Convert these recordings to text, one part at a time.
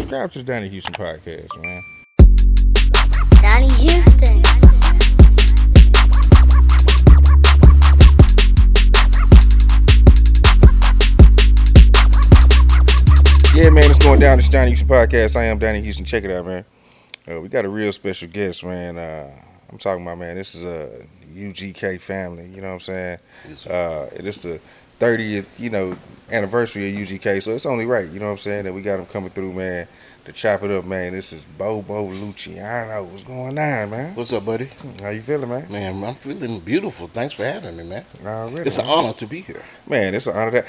subscribe to the Donnie Houston podcast, man. Donnie Houston. Yeah, man, it's going down. It's Donnie Houston podcast. I am Donnie Houston. Check it out, man. We got a real special guest, man. I'm talking about, man. This is a UGK family. You know what I'm saying? It is the 30th, anniversary of UGK, so it's only right. You know what I'm saying? That we got them coming through, man. To chop it up, man. This is Bobo Luchiano. What's going on, man? What's up, buddy? How you feeling, man? Man, I'm feeling beautiful. Thanks for having me, man. Already, It's an man. honor to be here. Man, it's an honor that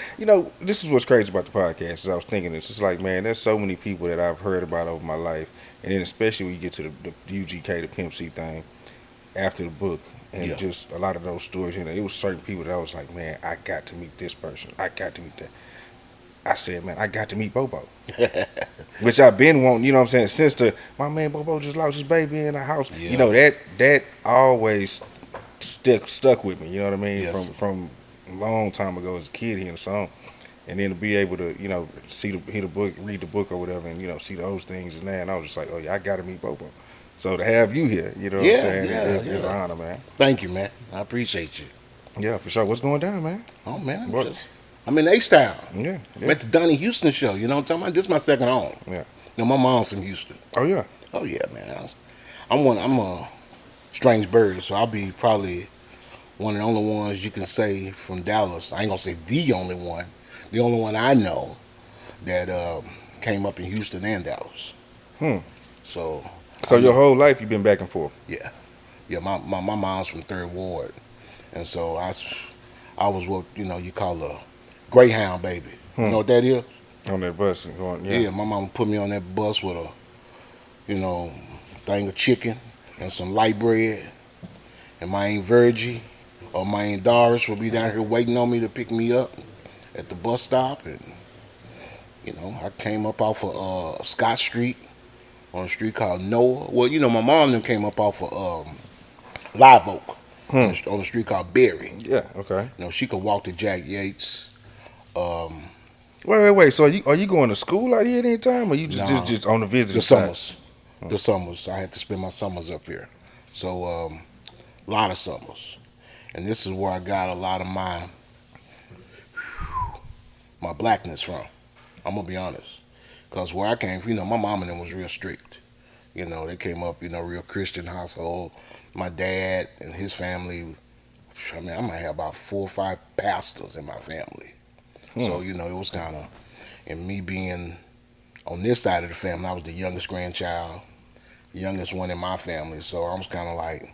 this is what's crazy about the podcast. Is I was thinking it's just like, man, there's so many people that I've heard about over my life, and then especially when you get to the UGK, the Pimp C thing, after the book, and Yeah. just a lot of those stories. It was certain people that I was like, man, I got to meet this person. I got to meet that. I said, man, I got to meet Bobo, which I've been wanting. You know what I'm saying? Since my man Bobo just lost his baby in the house. Yeah. You know that always stuck with me. You know what I mean? Yes. From a long time ago as a kid hearing the song, and then to be able to hear the book, read the book or whatever, and see those things and that, and I was just like, oh yeah, I got to meet Bobo. So to have you here, you know what I'm saying, it's an honor, man. Thank you, man. I appreciate you. Yeah, for sure. What's going down, man? Oh, man. What? I'm in A-Town. Yeah. Went to Donnie Houston show. You know what I'm talking about? This is my second home. Yeah. My mom's from Houston. Oh yeah. Oh, yeah, man. I'm a strange bird, so I'll be probably one of the only ones you can say from Dallas. I ain't going to say the only one I know that came up in Houston and Dallas. So Your whole life you've been back and forth. Yeah, yeah. My mom's from Third Ward, and so I was what you call a Greyhound baby. You know what that is? On that bus and going, Yeah. My mom put me on that bus with a thing of chicken and some light bread, and my Aunt Virgie or my Aunt Doris will be down here waiting on me to pick me up at the bus stop, and I came up off of Scott Street on a street called Noah. Well, my mom then came up off of Live Oak on a street called Berry. Yeah, okay. She could walk to Jack Yates. Wait. So are you going to school out here at any time, or you just on the visit? The summers. The summers. I had to spend my summers up here. So, a lot of summers. And this is where I got a lot of my blackness from. I'm going to be honest. Because where I came from, my mom and them was real strict. They came up, real Christian household. My dad and his family, I might have about 4 or 5 pastors in my family. So, it was kind of, and me being on this side of the family, I was the youngest grandchild, youngest one in my family. So I was kind of like,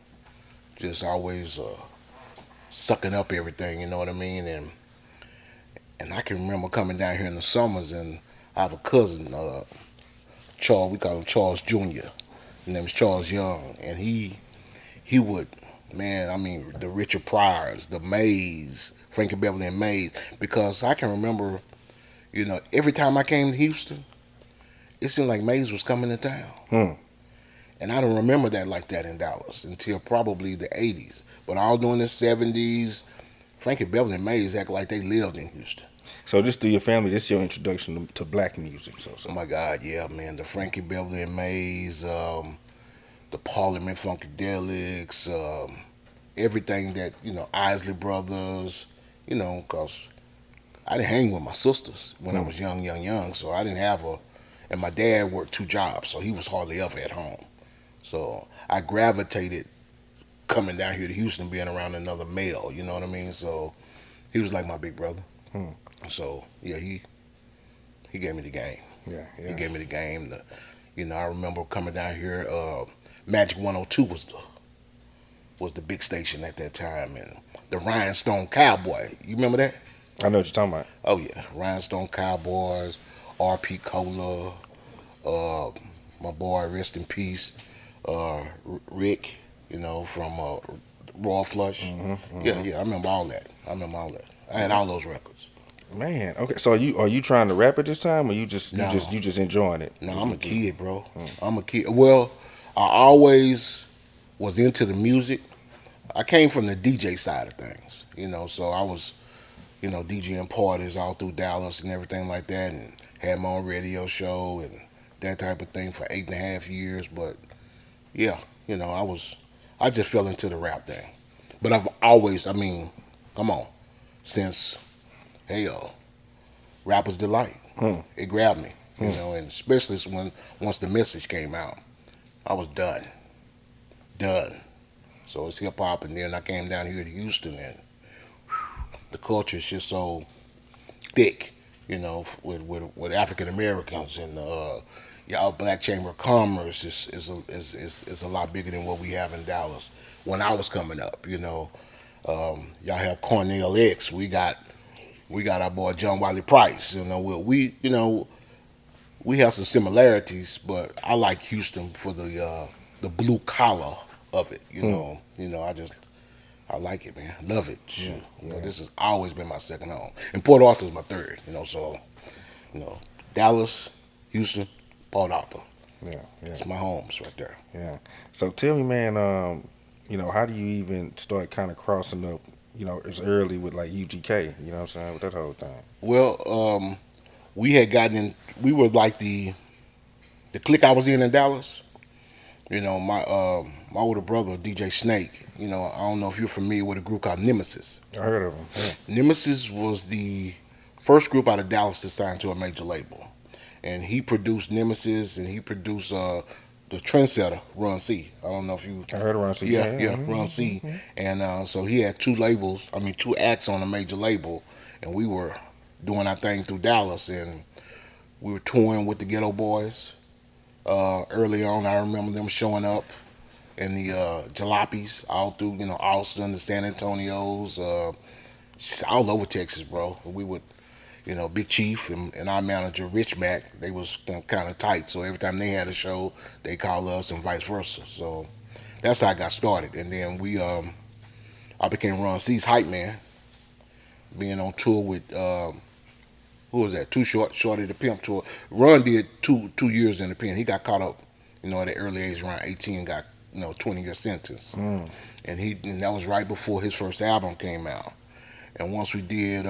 just always sucking up everything, you know what I mean? And I can remember coming down here in the summers, and I have a cousin, Charles, we call him Charles Jr. His name is Charles Young, and he would, the Richard Pryors, the Mays, Frankie Beverly and Mays, because I can remember, every time I came to Houston, it seemed like Mays was coming to town. And I don't remember that like that in Dallas until probably the 80s. But all during the 70s, Frankie Beverly and Mays act like they lived in Houston. So this through your family, this your introduction to black music. So. Oh my God, yeah, man. The Frankie Beverly and Mays, the Parliament Funkadelics, everything that, Isley Brothers, because I didn't hang with my sisters when I was young, so I didn't have and my dad worked 2 jobs, so he was hardly ever at home. So I gravitated coming down here to Houston, being around another male, you know what I mean? So he was like my big brother. So yeah, he gave me the game. Yeah. He gave me the game. I remember coming down here. Magic 102 was the big station at that time, and the Rhinestone Cowboy. You remember that? I know what you're talking about. Oh yeah, Rhinestone Cowboys, R.P. Cola, my boy, rest in peace, Rick. From Raw Flush. Yeah, I remember all that. I had all those records. Man, okay. So are you trying to rap at this time, or you just enjoying it? No, I'm a kid, bro. I'm a kid. Well, I always was into the music. I came from the DJ side of things, so I was, DJing parties all through Dallas and everything like that, and had my own radio show and that type of thing for 8.5 years. But yeah, I just fell into the rap thing. But I've always, I mean, come on, since hell, Rapper's Delight, Hmm. it grabbed me, Hmm. and especially when once the message came out, I was done. So it's hip hop, and then I came down here to Houston, and the culture is just so thick, with African Americans and our Black Chamber of Commerce is a lot bigger than what we have in Dallas. When I was coming up, y'all have Cornell X. We got our boy John Wiley Price. We have some similarities, but I like Houston for the blue collar of it. I like it, man. Love it. Yeah, Shoot. yeah, This has always been my second home, and Port Arthur is my third. So you know, Dallas, Houston, Port Arthur. yeah, yeah, It's my homes right there. yeah. So tell me, man, how do you even start kind of crossing up, as early with like UGK, you know what I'm saying, with that whole thing? Well, we had gotten in. We were like the clique I was in Dallas. My older brother DJ Snake. I don't know if you're familiar with a group called Nemesis. I heard of him. Yeah. Nemesis was the first group out of Dallas to sign to a major label, and he produced Nemesis, and he produced the trendsetter Run C. I don't know if you. I heard around. So Yeah, mhm, Run C, mhm. and so he had two labels. I mean, two acts on a major label, and we were doing our thing through Dallas, and we were touring with the Ghetto Boys. Early on, I remember them showing up in the jalopies all through, Austin, the San Antonios, just all over Texas, bro. We would, Big Chief and our manager Rich Mac, they was kind of tight. So every time they had a show, they call us and vice versa. So that's how I got started. And then I became Ron C's hype man, being on tour with who was that? Too Short, Shorty the Pimp tour. Ron did 2 years in the pen. He got caught up, at an early age, around 18, got 20-year sentence, Mm. and that was right before his first album came out. And once we did,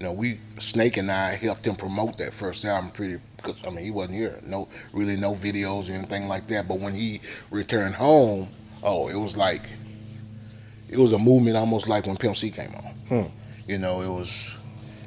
we Snake and I helped him promote that first album pretty. Cause, I mean, he wasn't here, no videos or anything like that. But when he returned home, oh, it was a movement almost like when Pimp C came on. Hmm. It was.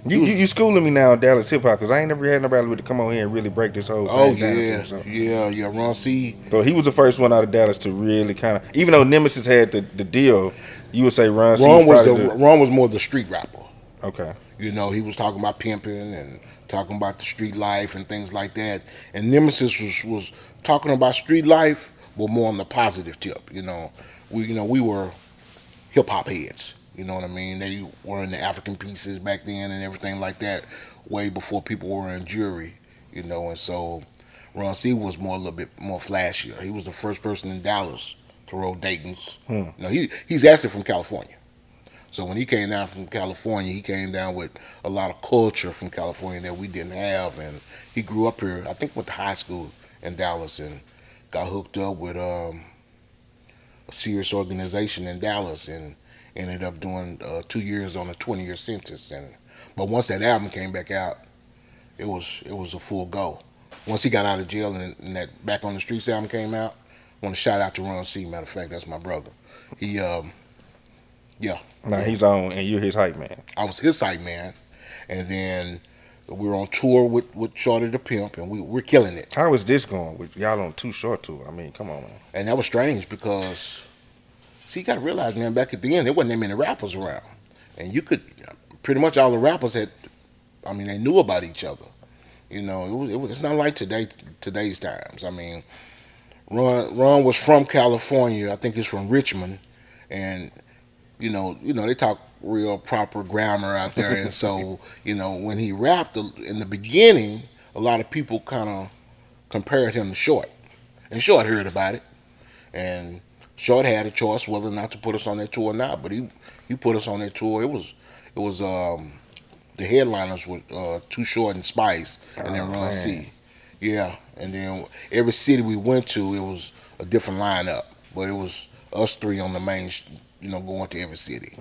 You schooling me now, Dallas hip hop, because I ain't never had nobody to come on here and really break this whole Oh thing down to yeah, me. So. yeah. Ron C. So he was the first one out of Dallas to really kind of, even though Nemesis had the deal, you would say Ron C was probably Ron was more the street rapper. okay. He was talking about pimping and talking about the street life and things like that. And Nemesis was talking about street life, but more on the positive tip. We were hip hop heads. You know what I mean? They were in the African pieces back then and everything like that, way before people were in jewelry. And so Ron C was a little bit more flashier. He was the first person in Dallas to roll Dayton's. Hmm. He's actually from California. So when he came down from California, he came down with a lot of culture from California that we didn't have. And he grew up here, I think went to high school in Dallas and got hooked up with a serious organization in Dallas and ended up doing 2 years on a 20-year sentence. But once that album came back out, it was a full go. Once he got out of jail and that Back on the Streets album came out, I want to shout out to Ron C. Matter of fact, that's my brother. He, yeah. Now he's on, and you're his hype man. I was his hype man, and then we were on tour with Shorty the Pimp, and we're killing it. How is this going with y'all on Too Short tour? I mean, come on, man. And that was strange because, see, you got to realize, man, back at the end, there wasn't that many rappers around, and you could pretty much all the rappers had, I mean, they knew about each other. It's not like today's times. I mean, Ron was from California. I think he's from Richmond, and they talk real proper grammar out there, and so when he rapped in the beginning, a lot of people kind of compared him to Short, and Short heard about it, and Short had a choice whether or not to put us on that tour or not, but he put us on that tour. It was the headliners were Too Short and Spice, and then Run C. Yeah, and then every city we went to, it was a different lineup, but it was us three on the main, going to every city.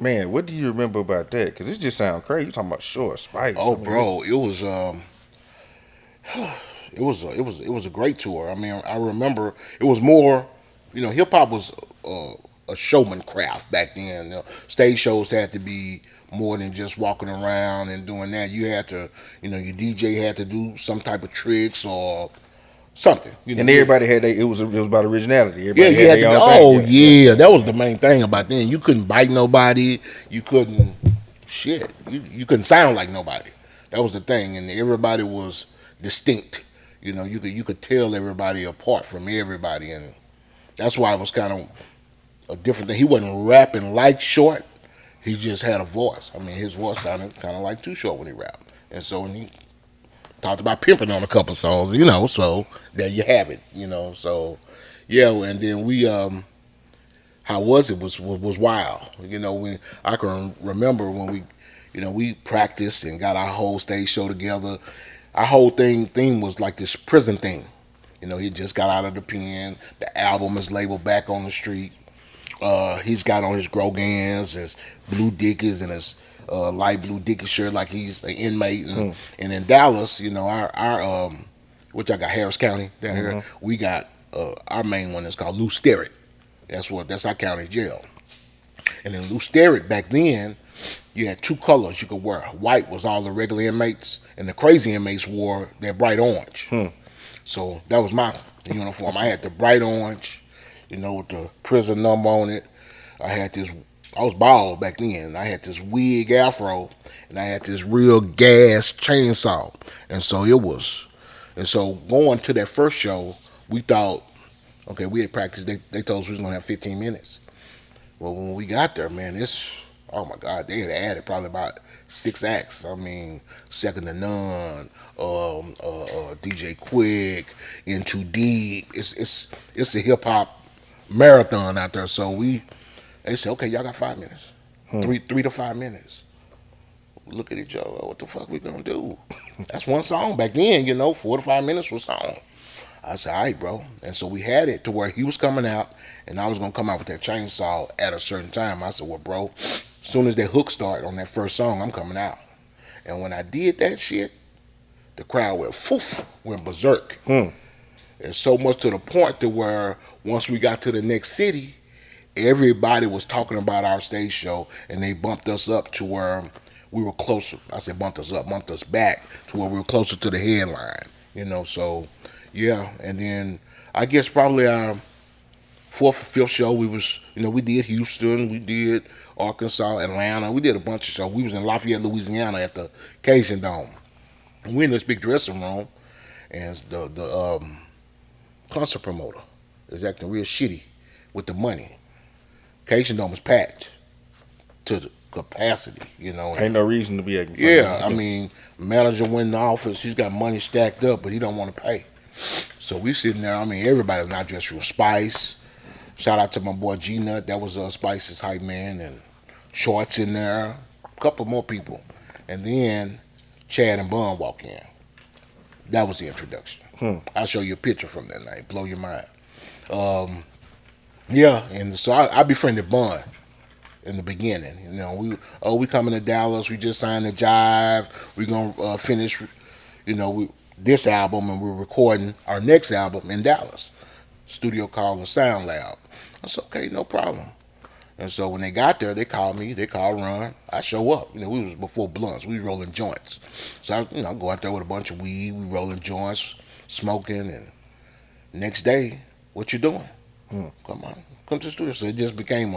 Man, what do you remember about that? Because this just sounds crazy. You talking about Short Spice? Oh, I mean, bro, it was it was a great tour. I mean, I remember it was more, hip hop was a showman craft back then. Stage shows had to be more than just walking around and doing that. You had to, your DJ had to do some type of tricks or something. And everybody had it was about originality. Yeah, Everybody you had had to. their own thing. Oh Yeah, yeah, yeah, yeah. that was the main thing about then. You couldn't bite nobody. You couldn't shit. You couldn't sound like nobody. That was the thing, and everybody was distinct. You could tell everybody apart from everybody, and that's why it was kind of a different thing. He wasn't rapping like Short. He just had a voice. I mean, his voice sounded kind of like Too Short when he rapped, and so when he talked about pimping on a couple songs, so there you have it, so yeah, and then we how was it was wild. When I can remember when we practiced and got our whole stage show together. Our whole theme was like this prison thing. He just got out of the pen. The album is labeled Back on the Street. He's got on his Grogans, his blue dickies, and his light blue dickie shirt like he's an inmate. And, Hmm. and in Dallas, our which I got Harris County down here. Mm-hmm. We got our main one is called Lou Sterrett. That's our county jail. And in Lou Sterrett back then, you had two colors you could wear. White was all the regular inmates, and the crazy inmates wore that bright orange. Hmm. So that was my uniform. I had the bright orange, with the prison number on it. I had this. I was bald back then. I had this wig afro, and I had this real gas chainsaw, and so it was. And so going to that first show, we thought, okay, we had practiced. They told us we was gonna have 15 minutes. Well, when we got there, man, oh my God, they had added probably about 6 acts. I mean, Second to None, DJ Quick, In Too Deep. It's a hip hop marathon out there. So they said, okay, y'all got 5 minutes, Hmm. three to 5 minutes. We look at each other, what the fuck we gonna do? That's one song back then, 4 to 5 minutes was song. I said, all right, bro. And so we had it to where he was coming out and I was going to come out with that chainsaw at a certain time. I said, well, bro, as soon as that hook started on that first song, I'm coming out. And when I did that shit, the crowd went berserk. Hmm. And so much to the point to where once we got to the next city, everybody was talking about our stage show and they bumped us up to where we were closer. I said bumped us up, bumped us back to where we were closer to the headline, so yeah. And then I guess probably our fourth or fifth show we did Houston, we did Arkansas, Atlanta, we did a bunch of shows. We was in Lafayette, Louisiana at the Cajun Dome. And we in this big dressing room and the concert promoter is acting real shitty with the money. Cajun Dome was packed to the capacity. Ain't no reason to be acting funny. Yeah, I mean, manager went in the office, he's got money stacked up, but he don't want to pay. So we sitting there, I mean, everybody's not dressed real Spice. Shout out to my boy G Nut, that was Spice's hype man, and Shorts in there, a couple more people. And then Chad and Bun walk in. That was the introduction. Hmm. I'll show you a picture from that night, blow your mind. Um, yeah, and so I befriended Bun in the beginning. We coming to Dallas. We just signed a jive. We gonna finish, this album, and we're recording our next album in Dallas. Studio called the Sound Lab. I said, okay, no problem. And so when they got there, they called me. They called Ron. I show up. We was before blunts. We was rolling joints. So I go out there with a bunch of weed. We rolling joints, smoking, and next day, what you doing? Hmm. Come to the studio. So it just became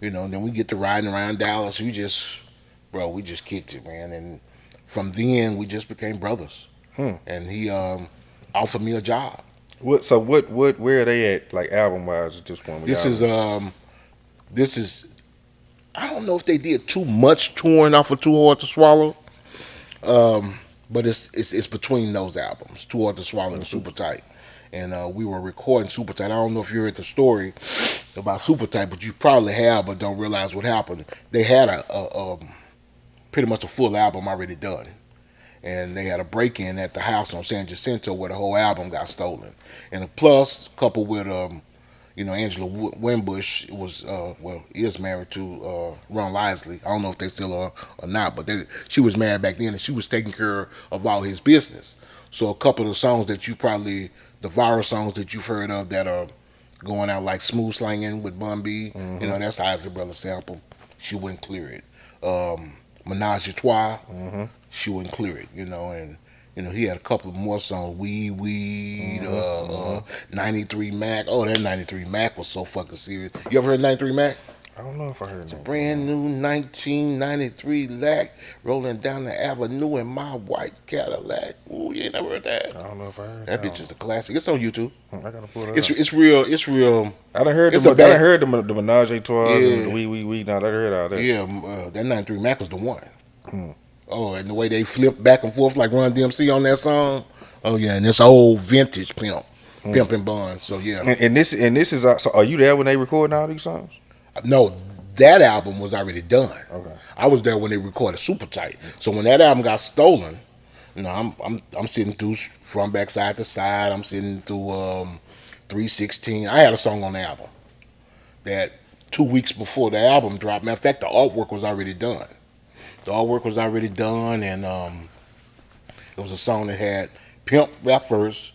then we get to riding around Dallas. We just kicked it, man. And from then, we just became brothers. Hmm. And he offered me a job. Where are they at, like album wise at this point? This is I don't know if they did too much touring off of Too Hard to Swallow, but it's between those albums, Too Hard to Swallow and Super Tight. And we were recording Super Tight. I don't know if you heard the story about Super Tight, but you probably have, but don't realize what happened. They had a pretty much a full album already done, and they had a break-in at the house on San Jacinto where the whole album got stolen. And plus, coupled with Angela Winbush was is married to Ron Lisley. I don't know if they still are or not, but she was married back then, and she was taking care of all his business. So a couple of the songs that the viral songs that you've heard of that are going out like Smooth Slangin' with Bun B, that's Isley Brothers sample. She wouldn't clear it. Menage a Trois, she wouldn't clear it, and he had a couple of more songs. Weed, 93 Mac. Oh, that 93 Mac was so fucking serious. You ever heard 93 Mac? I don't know if I heard It's a that. brand new 1993 Lac rolling down the avenue in my white Cadillac. Ooh, you ain't never heard that? I don't know if I heard That that. bitch is a classic. It's on YouTube. I gotta pull that It's up. it's real. It's real. I done heard It's the a I bad. done heard the Menage a Trois and Yeah. the we. Now I done heard all that. Yeah, that 93 Mac was the one. Hmm. Oh, and the way they flipped back and forth like Run DMC on that song. Oh yeah, and it's old vintage Pimp and Bun. So yeah, And this is so are you there when they recording all these songs? no, that album was already done. Okay. I was there when they recorded Super Tight. So when that album got stolen, I'm sitting through From Back Side to Side. I'm sitting through 316. I had a song on the album that 2 weeks before the album dropped. Matter of fact, the artwork was already done. The artwork was already done, and it was a song that had Pimp rap first.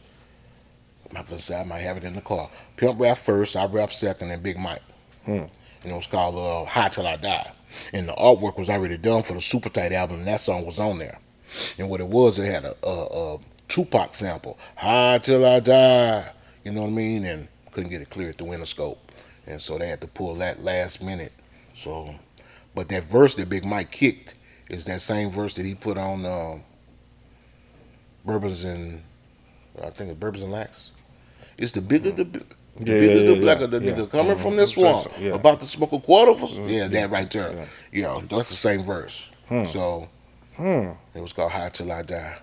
I might have it in the car. Pimp rap first, I rap second, and Big Mike. Hmm. And it was called High Till I Die. And the artwork was already done for the Super Tight album, and that song was on there. And what it had a Tupac sample, High Till I Die. You know what I mean? And couldn't get it clear at the Interscope. And so they had to pull that last minute. So, but that verse that Big Mike kicked is that same verse that he put on Bourbons and I think it's Bourbons and Lax. It's the bigger the bigger the blacker the nigga coming from this swamp about to smoke a quarter for that right there. That's the same verse. So it was called High Till I Die.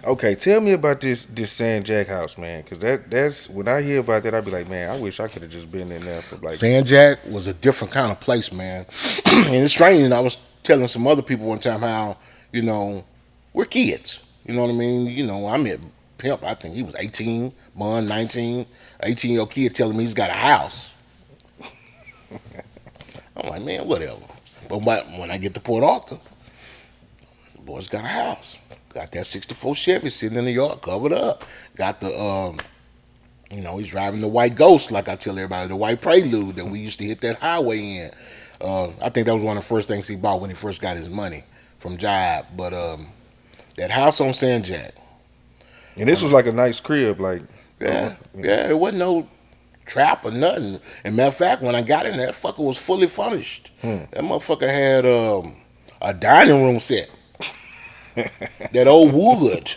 Okay, tell me about this San Jack house, man, because that's when I hear about that, I be like, man, I wish I could have just been in there for like. San Jack was a different kind of place, man. And it's strange. And I was telling some other people one time how we're kids. You know what I mean? I met Pimp. I think he was 18, Bun 19, 18-year-old kid telling me he's got a house. I'm like, man, whatever. But when I get to Port Arthur, the boy's got a house. Got that 64 Chevy sitting in the yard, covered up. Got the, he's driving the white Ghost, like I tell everybody, the white Prelude that we used to hit that highway in. I think that was one of the first things he bought when he first got his money from Jive. But that house on San Jack. And this was like a nice crib, like. Yeah, it wasn't no trap or nothing. And matter of fact, when I got in there, that fucker was fully furnished. That motherfucker had a dining room set. That old wood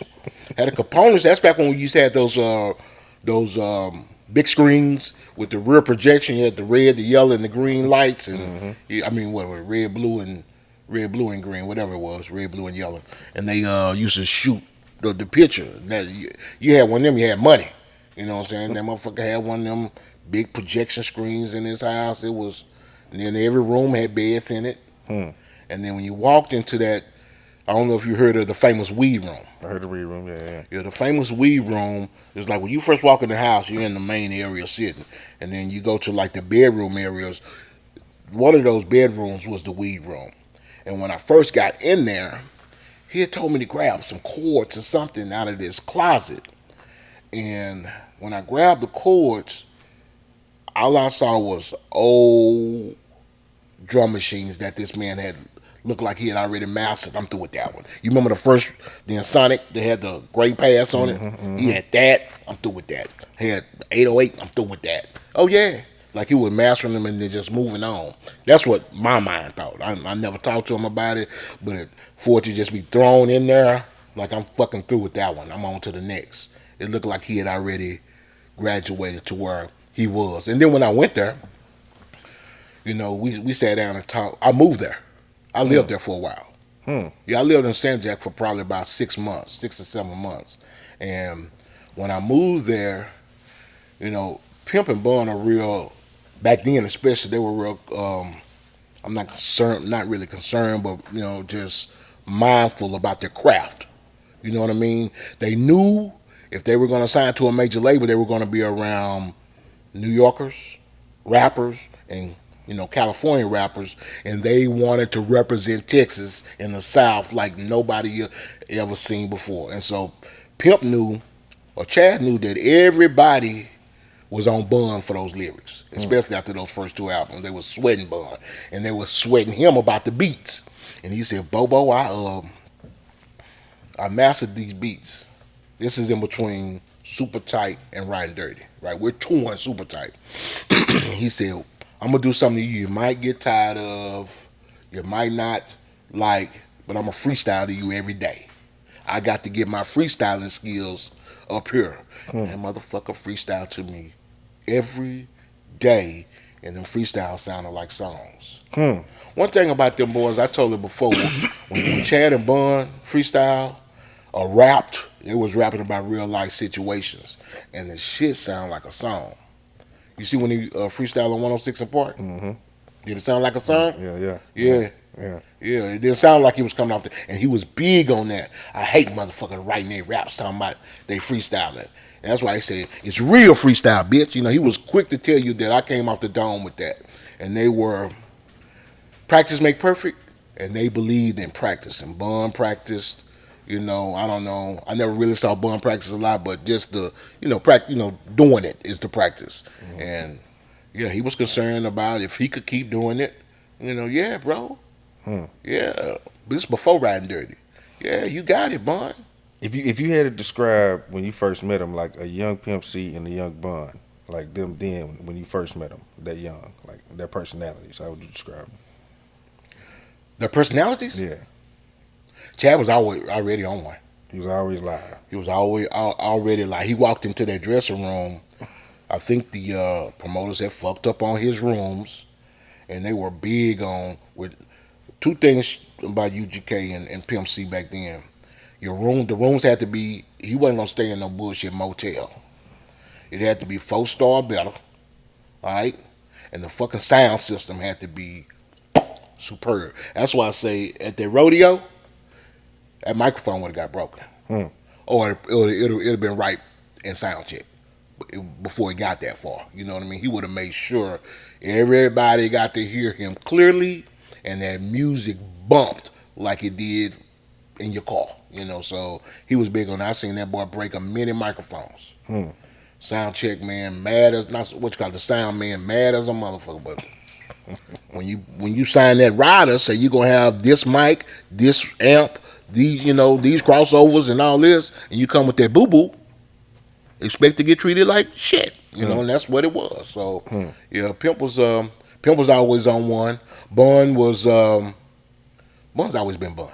had the components. That's back when we used to have those big screens with the rear projection. You had the red, the yellow, and the green lights, and what were red, blue, and green, whatever it was, red, blue, and yellow. And they used to shoot the picture. Now, you had one of them, you had money. You know what I'm saying? That motherfucker had one of them big projection screens in his house. And then every room had beds in it. And then when you walked into that, I don't know if you heard of the famous weed room. I heard the weed room, Yeah, the famous weed room is like when you first walk in the house, you're in the main area sitting. And then you go to like the bedroom areas. One of those bedrooms was the weed room. And when I first got in there, he had told me to grab some cords or something out of this closet. And when I grabbed the cords, all I saw was old drum machines that this man had looked like he had already mastered. I'm through with that one. You remember the Sonic, they had the gray pass on it? He had that. I'm through with that. He had 808. I'm through with that. Oh, yeah. Like he was mastering them and then just moving on. That's what my mind thought. I never talked to him about it, but for it to just be thrown in there, like I'm fucking through with that one. I'm on to the next. It looked like he had already graduated to where he was. And then when I went there, we sat down and talked. I moved there. I lived there for a while. Yeah, I lived in San Jac for probably about 6 months, 6 or 7 months. And when I moved there, Pimp and Bun are real, back then especially, they were real, I'm not really concerned, but, just mindful about their craft. You know what I mean? They knew if they were going to sign to a major label, they were going to be around New Yorkers, rappers and California rappers, and they wanted to represent Texas in the South like nobody ever seen before. And so Pimp knew, or Chad knew, that everybody was on Bun for those lyrics, especially after those first two albums. They were sweating Bun, and they were sweating him about the beats. And he said, "Bobo, I mastered these beats. This is in between Super Tight and Riding Dirty, right? We're touring Super Tight." He said, "I'm gonna do something you might get tired of, you might not like, but I'm gonna freestyle to you every day. I got to get my freestyling skills up here." Hmm. And motherfucker freestyle to me every day, and them freestyles sounded like songs. Hmm. One thing about them boys, I told it before, when Chad and Bun freestyle or rapped, it was rapping about real life situations, and the shit sound like a song. You see when he freestyle on 106 and Park? Mm-hmm. Did it sound like a song? Yeah, yeah, Yeah. yeah. Yeah, it didn't sound like he was coming off the, and he was big on that. I hate motherfuckers writing their raps talking about they freestyling. And that's why he said, it's real freestyle, bitch. He was quick to tell you that I came off the dome with that. And they were, practice make perfect, and they believed in practice. And Bun practiced, I don't know. I never really saw Bun practice a lot, but just the, doing it is the practice. Mm-hmm. And yeah, he was concerned about if he could keep doing it. Yeah, bro. Hmm. Yeah, this before Riding Dirty. Yeah, you got it, Bun. If you had to describe when you first met him, like a young Pimp C and a young Bun, like them then when you first met them, that young, like their personalities, how would you describe them? Their personalities. Yeah, Chad was always already on one. he was always live. He was always already like he walked into that dressing room. I think the promoters had fucked up on his rooms, and they were big on with two things about UGK and Pimp C back then. The rooms had to be. He wasn't gonna stay in no bullshit motel. It had to be 4-star better, all right, and the fucking sound system had to be superb. That's why I say at the rodeo, that microphone would have got broken, Hmm. or it'd have been right in sound check before he got that far. You know what I mean? He would have made sure everybody got to hear him clearly, and that music bumped like it did in your car. So he was big on that. I seen that boy break a many microphones. Hmm. Sound check man, mad as not what you call the sound man, mad as a motherfucker. But when you sign that rider, say you gonna have this mic, this amp, these crossovers and all this, and you come with that boo boo, expect to get treated like shit. And that's what it was. So Hmm. yeah, Pimp was always on one. Bun was Bun's always been Bun.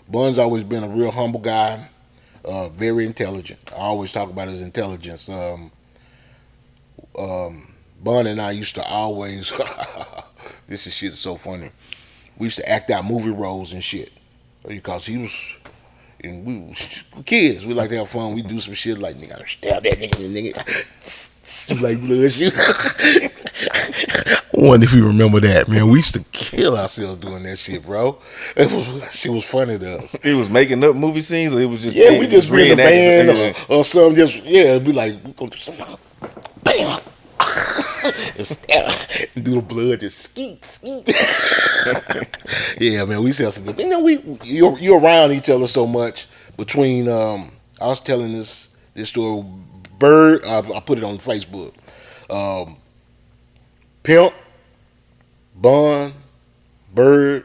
Bun's always been a real humble guy, very intelligent. I always talk about his intelligence. Bun and I used to always this is shit is so funny. We used to act out movie roles and shit because he was. And we kids, we like to have fun. We do some shit like nigga, I stab that nigga, like blood shoot. I wonder if you remember that, man. We used to kill ourselves doing that shit, bro. Shit was funny to us. He was making up movie scenes, or it was just Yeah, we just be in the reenacting. van or something. Just be like, we gonna do something. Bam. And do the blood just skeet. Yeah, man, we said some good things. You're around each other so much. Between I was telling this story. Bird, I put it on Facebook. Um, Pimp, Bun, Bird,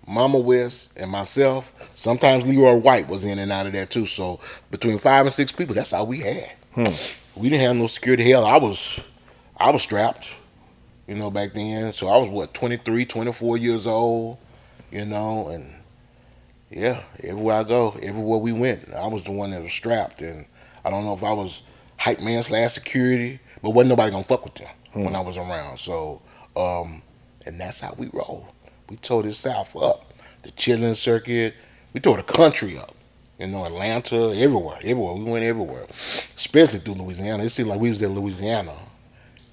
Mama West, and myself. Sometimes Leroy White was in and out of that too. So between 5 and 6 people, that's all we had. We didn't have no security. Hell, I was strapped, back then. So I was 23, 24 years old, and yeah, everywhere I go, everywhere we went, I was the one that was strapped. And I don't know if I was hype man / security, but wasn't nobody gonna fuck with them when I was around. So, and that's how we roll. We tore this South up, the chilling circuit. We tore the country up. Atlanta, everywhere. We went everywhere, especially through Louisiana. It seemed like we was in Louisiana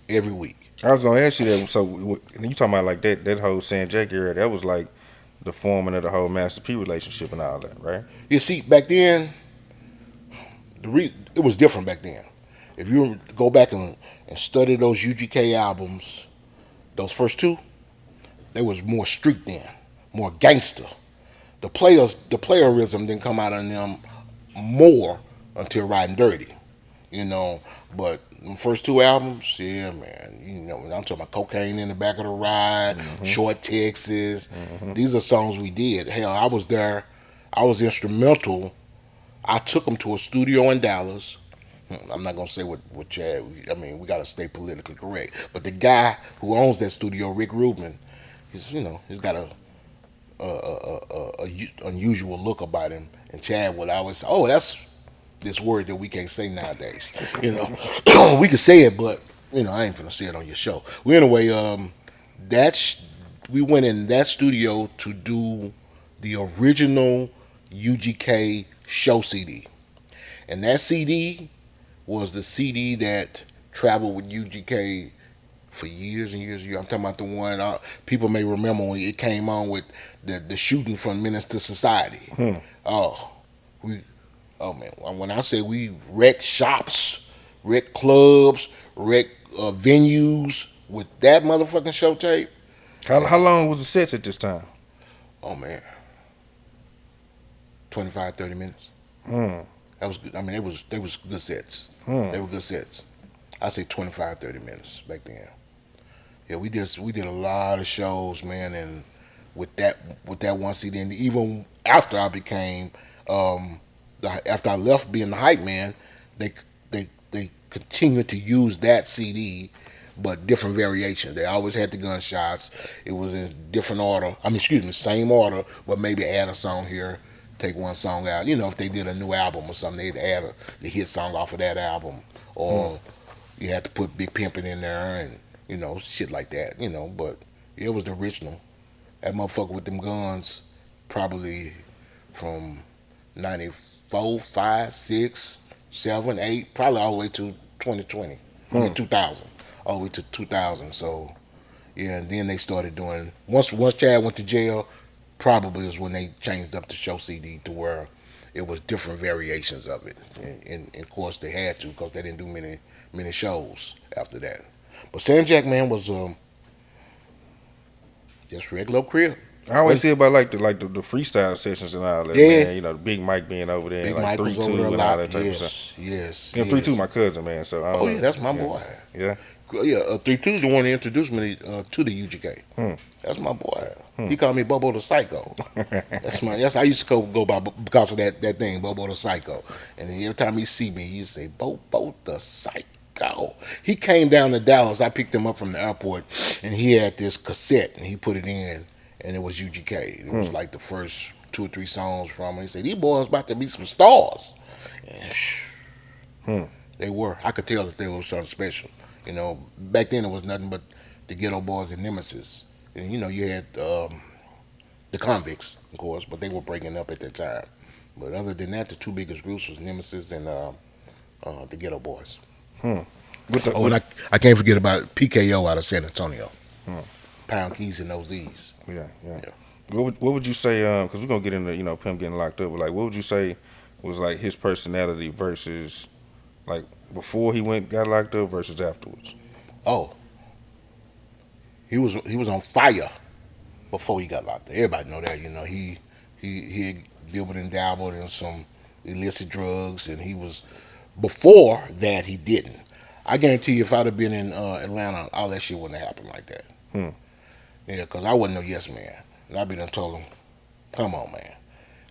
every week. I was gonna ask you that. So you talking about like that whole San Jac area? That was like the forming of the whole Master P relationship and all that, right? You see, back then, it was different back then. If you go back and study those UGK albums, those first two, they was more street then, more gangster. The playerism didn't come out of them more until Riding Dirty, you know. But the first two albums, yeah, man, you know, I'm talking about Cocaine in the Back of the Ride, Short Texas. These are songs we did. Hell, I was there. I was instrumental. I took them to a studio in Dallas. I'm not gonna say what Chad. I mean, we gotta stay politically correct. But the guy who owns that studio, Rick Rubin, he's got a unusual look about him. And Chad would always say, "Oh, that's this word that we can't say nowadays." You know, we can say it, but I ain't finna say it on your show. Well, anyway, that's we went in that studio to do the original UGK show CD, and that CD was the CD that traveled with UGK for years and years and years. I'm talking about the one people may remember when it came on with the shooting from Menace to Society. Oh, we, oh man, when I say we wrecked shops, wrecked clubs, wrecked venues with that motherfucking show tape. How long was the sets at this time? Oh man, 25, 30 minutes. Hmm. That was good. I mean, they was good sets. Hmm. They were good sets. I say 25, 30 minutes back then. Yeah, we did a lot of shows, man, and with that one CD, and even after I became after I left being the hype man, they continued to use that CD, but different variations. They always had the gunshots. It was in different order. I mean, excuse me, same order, but maybe add a song here, take one song out. You know, if they did a new album or something, they'd add the hit song off of that album, or you had to put Big Pimpin' in there and shit like that. But it was the original. That motherfucker with them guns, probably from 94, 5, 6, 7, 8, probably all the way to 2020. I mean 2000, all the way to 2000. So yeah, and then they started doing once Chad went to jail. Probably is when they changed up the show CD to where it was different variations of it, and of course they had to because they didn't do many shows after that. But San Jack man was just regular crib. I always hear about like the freestyle sessions and all that, Yeah. man. The Big Mike being over there, Big and like Mike three was over two there a and all lot. that type of stuff. Yes. 3-2, my cousin, man. So I don't Oh know. yeah, that's my boy. Yeah. Yeah, 3-2 is the one that introduced me to the UGK. That's my boy. He called me Bobo the Psycho. That's I used to go by because of that thing, Bobo the Psycho. And then every time he see me, he used to say Bobo the Psycho. He came down to Dallas. I picked him up from the airport, and he had this cassette, and he put it in, and it was UGK. It was like the first 2 or 3 songs from it. He said, "These boys about to be some stars." And they were. I could tell that they were something special. Back then it was nothing but the Ghetto Boys and Nemesis. And you had the Convicts, of course, but they were breaking up at that time. But other than that, the two biggest groups was Nemesis and the Ghetto Boys. And I can't forget about PKO out of San Antonio. Pound Keys and OZs. Yeah. What would you say? Because we're gonna get into Pimp getting locked up. But like, what would you say was like his personality versus like before he got locked up versus afterwards? Oh, he was on fire before he got locked up. Everybody know that. He had dabbled and dabbled in some illicit drugs, and he was before that he didn't. I guarantee you, if I'd have been in Atlanta, all that shit wouldn't have happened like that. Yeah, because I wasn't no yes man, and I be done told him, "Come on, man."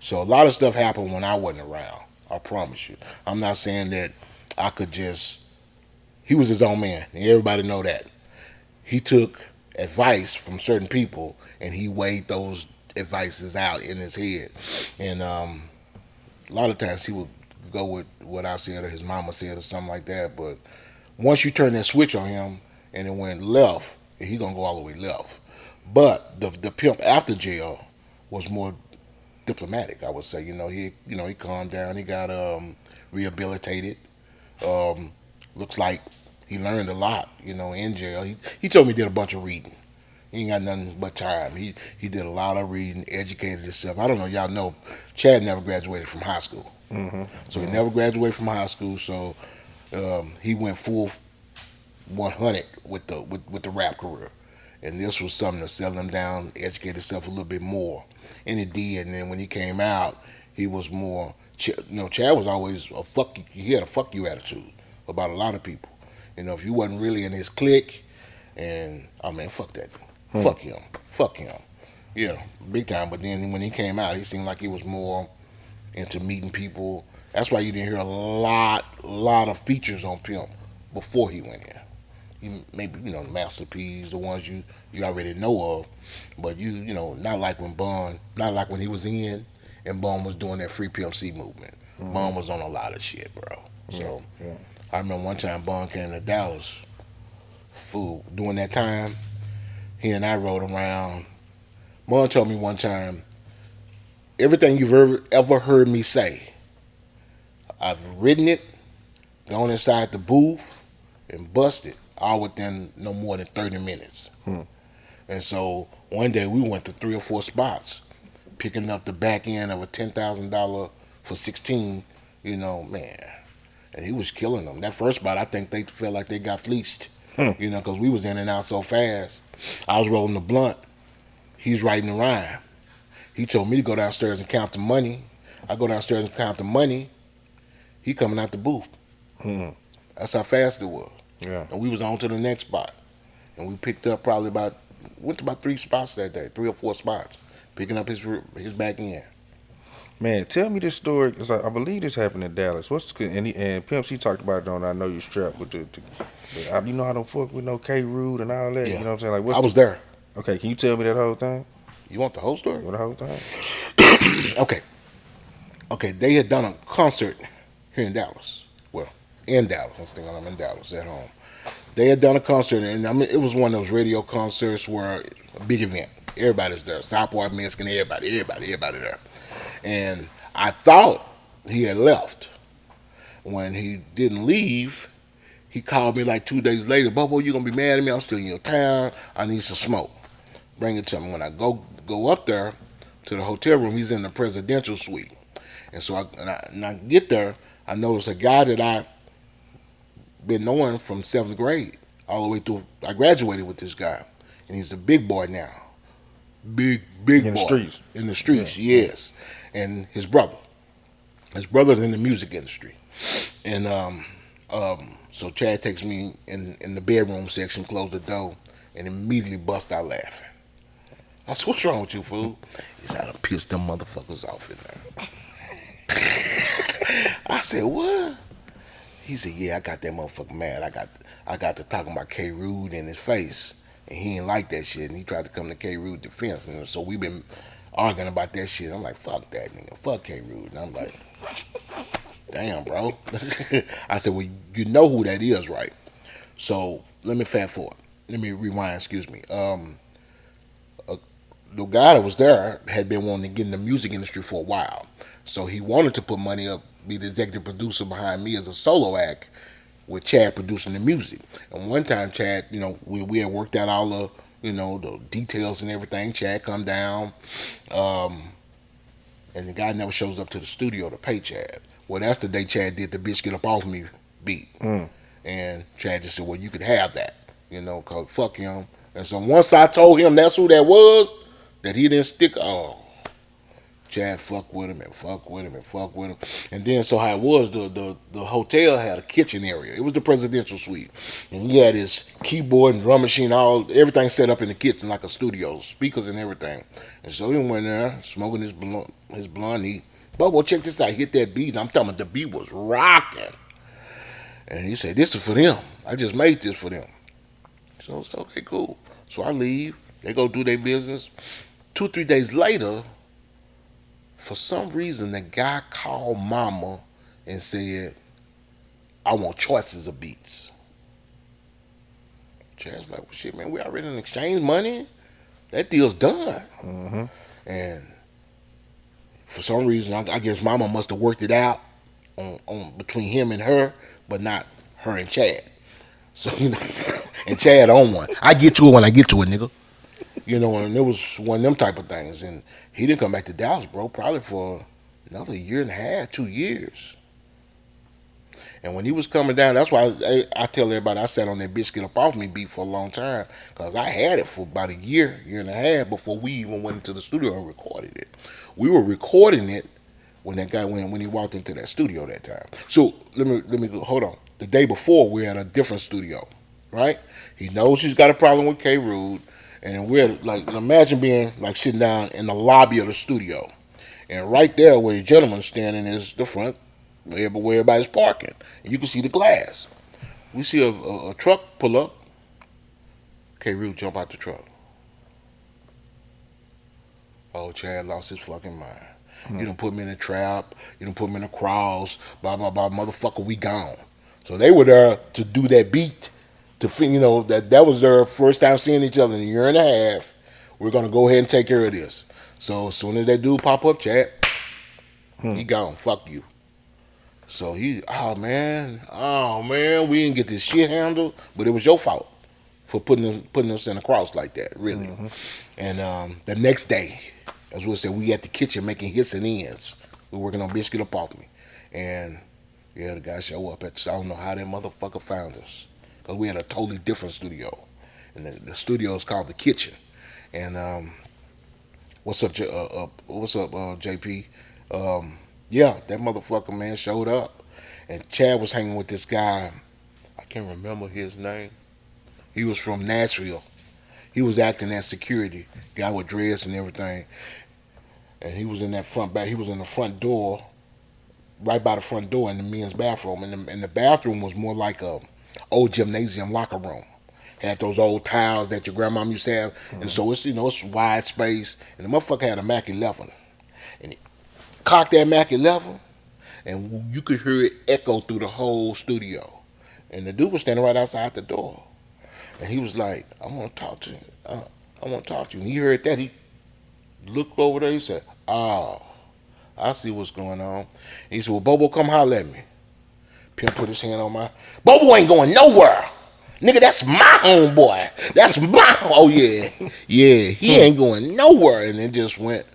So a lot of stuff happened when I wasn't around. I promise you. I'm not saying that I could just. He was his own man, and everybody know that. He took advice from certain people, and he weighed those advices out in his head. And a lot of times he would go with what I said or his mama said or something like that. But once you turn that switch on him, and it went left, he gonna go all the way left. But the pimp after jail was more diplomatic, I would say. He calmed down. He got rehabilitated. Looks like he learned a lot. In jail. He told me he did a bunch of reading. He ain't got nothing but time. He did a lot of reading, educated himself. I don't know, y'all know, Chad never graduated from high school. So he never graduated from high school. So he went full 100 with the rap career. and this was something to settle him down, educate himself a little bit more, and it did. And then when he came out, he was more. Chad was always a fuck. He had a fuck you attitude about a lot of people. If you wasn't really in his clique, and oh man, fuck that, fuck him, yeah, big time. But then when he came out, he seemed like he was more into meeting people. That's why you didn't hear a lot of features on Pimp before he went in. You maybe masterpiece, the ones you already know of, but not like when not like when he was in, and Bun was doing that free Pimp C movement. Bun was on a lot of shit, bro. So Yeah. I remember one time Bun came to Dallas, fool. During that time, he and I rode around. Bun told me one time, everything you've ever heard me say, I've written it, gone inside the booth, and busted all within no more than 30 minutes. And so one day we went to 3 or 4 spots, picking up the back end of a $10,000 for 16. Man, and he was killing them. That first spot, I think they felt like they got fleeced. Because we was in and out so fast. I was rolling the blunt. He's writing the rhyme. He told me to go downstairs and count the money. I go downstairs and count the money. He coming out the booth. Hmm. That's how fast it was. Yeah. And we was on to the next spot. And we picked up went to about 3 spots that day, 3 or 4 spots, picking up his back end. Man, tell me this story because I believe this happened in Dallas. And Pimp C talked about it on I Know You Strapped with but you know I don't fuck with no K Rude and all that. Yeah. You know what I'm saying? I was there. Okay, can you tell me that whole thing? You want the whole story? What the whole thing? Okay. Okay, they had done a concert here in Dallas. Well, in Dallas. I was thinking I'm in Dallas at home. They had done a concert, and I mean, it was one of those radio concerts where a big event. Everybody's there. Southport, Mexican, everybody there. And I thought he had left. When he didn't leave, he called me like 2 days later. Bobo, you gonna be mad at me? I'm still in your town. I need some smoke. Bring it to me. When I go up there to the hotel room, he's in the presidential suite. And so I get there, I notice a guy that I been knowing from 7th grade all the way through. I graduated with this guy, and he's a big boy now. Big In the boy. streets. In the streets, Yeah. yes. And his brother's in the music industry. And so Chad takes me in the bedroom section, closed the door, and immediately bust out laughing. I said, what's wrong with you, fool? He said, I done pissed them motherfuckers off in there. I said, what? He said, yeah, I got that motherfucker mad. I got to talking about K. Rude in his face, and he didn't like that shit, and he tried to come to K. Rude defense. And so we've been arguing about that shit. I'm like, fuck that nigga. Fuck K. Rude. And I'm like, damn, bro. I said, well, you know who that is, right? So let me fast forward. Let me rewind, excuse me. The guy that was there had been wanting to get in the music industry for a while. So he wanted to put money up, be the executive producer behind me as a solo act with Chad producing the music. And one time Chad, we had worked out all the, the details and everything. Chad come down, and the guy never shows up to the studio to pay Chad. Well, that's the day Chad did the bitch get up off me beat. And Chad just said, well, you could have that, cause fuck him. And so once I told him that's who that was, that he didn't stick, Chad fuck with him and fuck with him and fuck with him. And then so how it was, the hotel had a kitchen area. It was the presidential suite. And he had his keyboard and drum machine, everything set up in the kitchen like a studio, speakers and everything. And so he went there, smoking his blunt. He, Bobo, check this out, hit that beat. And I'm talking about the beat was rocking. And he said, this is for them. I just made this for them. So I said, okay, cool. So I leave. They go do their business. 2-3 days later, for some reason, the guy called mama and said, I want choices of beats. Chad's like, well, shit, man, we already in exchange money. That deal's done. Mm-hmm. And for some reason, I guess mama must have worked it out on between him and her, but not her and Chad. So, and Chad on one. I get to it when I get to it, nigga. And it was one of them type of things. And he didn't come back to Dallas, bro, probably for another 1.5 years, 2 years. And when he was coming down, that's why I tell everybody I sat on that bitch get up off me beat for a long time because I had it for about a year and a half before we even went into the studio and recorded it. We were recording it when that guy when he walked into that studio that time. So let me go, hold on. The day before we're at a different studio, right? He knows he's got a problem with K. Rude, and we're like imagine being like sitting down in the lobby of the studio, and right there where the gentleman's standing is the front where everybody's parking, and you can see the glass. We see a truck pull up. K. Rude jump out the truck. Oh, Chad lost his fucking mind. You done put me in a trap. You done put me in a cross. Blah blah blah. Motherfucker, we gone. So they were there to do that beat. That was their first time seeing each other in a year and a half. We're gonna go ahead and take care of this. So as soon as that dude pop up, Chad, he gone. Fuck you. So oh man, we didn't get this shit handled, but it was your fault for putting us in a cross like that, really. And the next day, as we said, we at the kitchen making hits and ends. We working on Bitch Get Up Off Me. And yeah, the guy show up I don't know how that motherfucker found us. Because we had a totally different studio. And the studio is called The Kitchen. And what's up, JP? Yeah, that motherfucker, man, showed up. And Chad was hanging with this guy. I can't remember his name. He was from Nashville. He was acting as security, guy with dreads and everything. And he was in that front back. He was in the front door, right by the front door in the men's bathroom. And the bathroom was more like a old gymnasium locker room. Had those old tiles that your grandmom used to have. And so it's wide space. And the motherfucker had a Mac 11. And he cocked that Mac 11, and you could hear it echo through the whole studio. And the dude was standing right outside the door. And he was like, I want to talk to you. I want to talk to you. And he heard that. He looked over there. He said, oh, I see what's going on. And he said, well, Bobo, come holler at me. Pimp put his hand on my... Bobo ain't going nowhere. Nigga, that's my homeboy. That's my... Oh, yeah. Yeah, he ain't going nowhere. And it just went...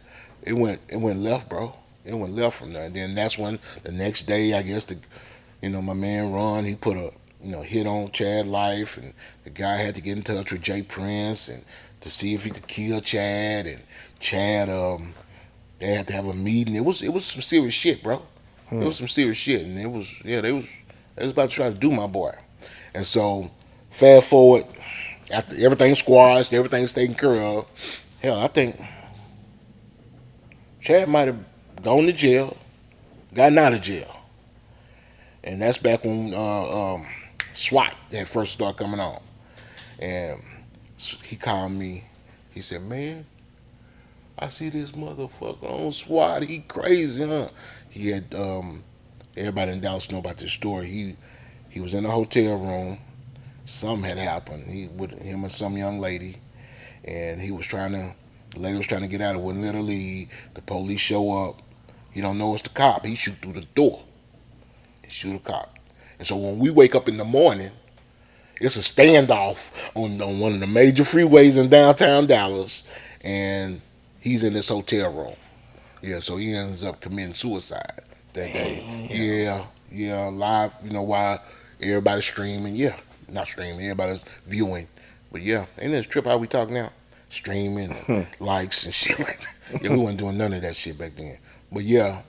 It went left, bro. It went left from there. And then that's when the next day, I guess, my man Ron, he put a... hit on Chad Life, and the guy had to get in touch with Jay Prince and to see if he could kill Chad. And Chad, they had to have a meeting. It was some serious shit, bro. It was some serious shit, and they was about to try to do my boy. And so, fast forward, after everything's squashed, everything's taken care of. Hell, I think Chad might have gone to jail, gotten out of jail, and that's back when SWAT had first started coming on. And he called me. He said, man, I see this motherfucker on SWAT. He crazy, huh? He had, everybody in Dallas know about this story. He was in a hotel room. Something had happened. Him and some young lady. And the lady was trying to get out. It wouldn't let her leave. The police show up. He don't know it's the cop. He shoot through the door and shoot a cop. And so when we wake up in the morning, it's a standoff on one of the major freeways in downtown Dallas, and he's in this hotel room. Yeah, so he ends up committing suicide that day. Yeah, live, while everybody's streaming. Yeah, not streaming, everybody's viewing. But yeah, ain't this trip how we talk now? Streaming and likes and shit like that. Yeah, we wasn't doing none of that shit back then. But yeah,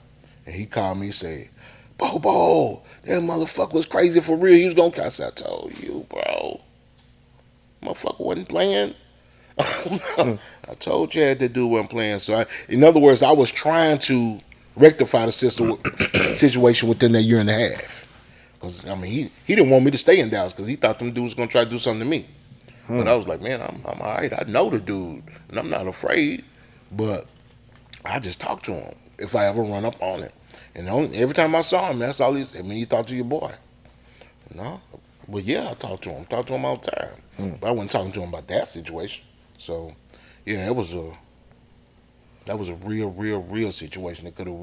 and he called me and said, Bobo, that motherfucker was crazy for real. He was gonna cuss. I told you, bro. Motherfucker wasn't playing. I told you that dude wasn't playing. So, in other words, I was trying to rectify the situation within that year and a half. Because, he didn't want me to stay in Dallas because he thought them dudes was going to try to do something to me. But I was like, man, I'm all right. I know the dude, and I'm not afraid. But I just talked to him if I ever run up on him. And every time I saw him, that's all he said. You talk to your boy. No? But yeah, I talked to him. Talk to him all the time. But I wasn't talking to him about that situation. So, yeah, that was a real situation that could have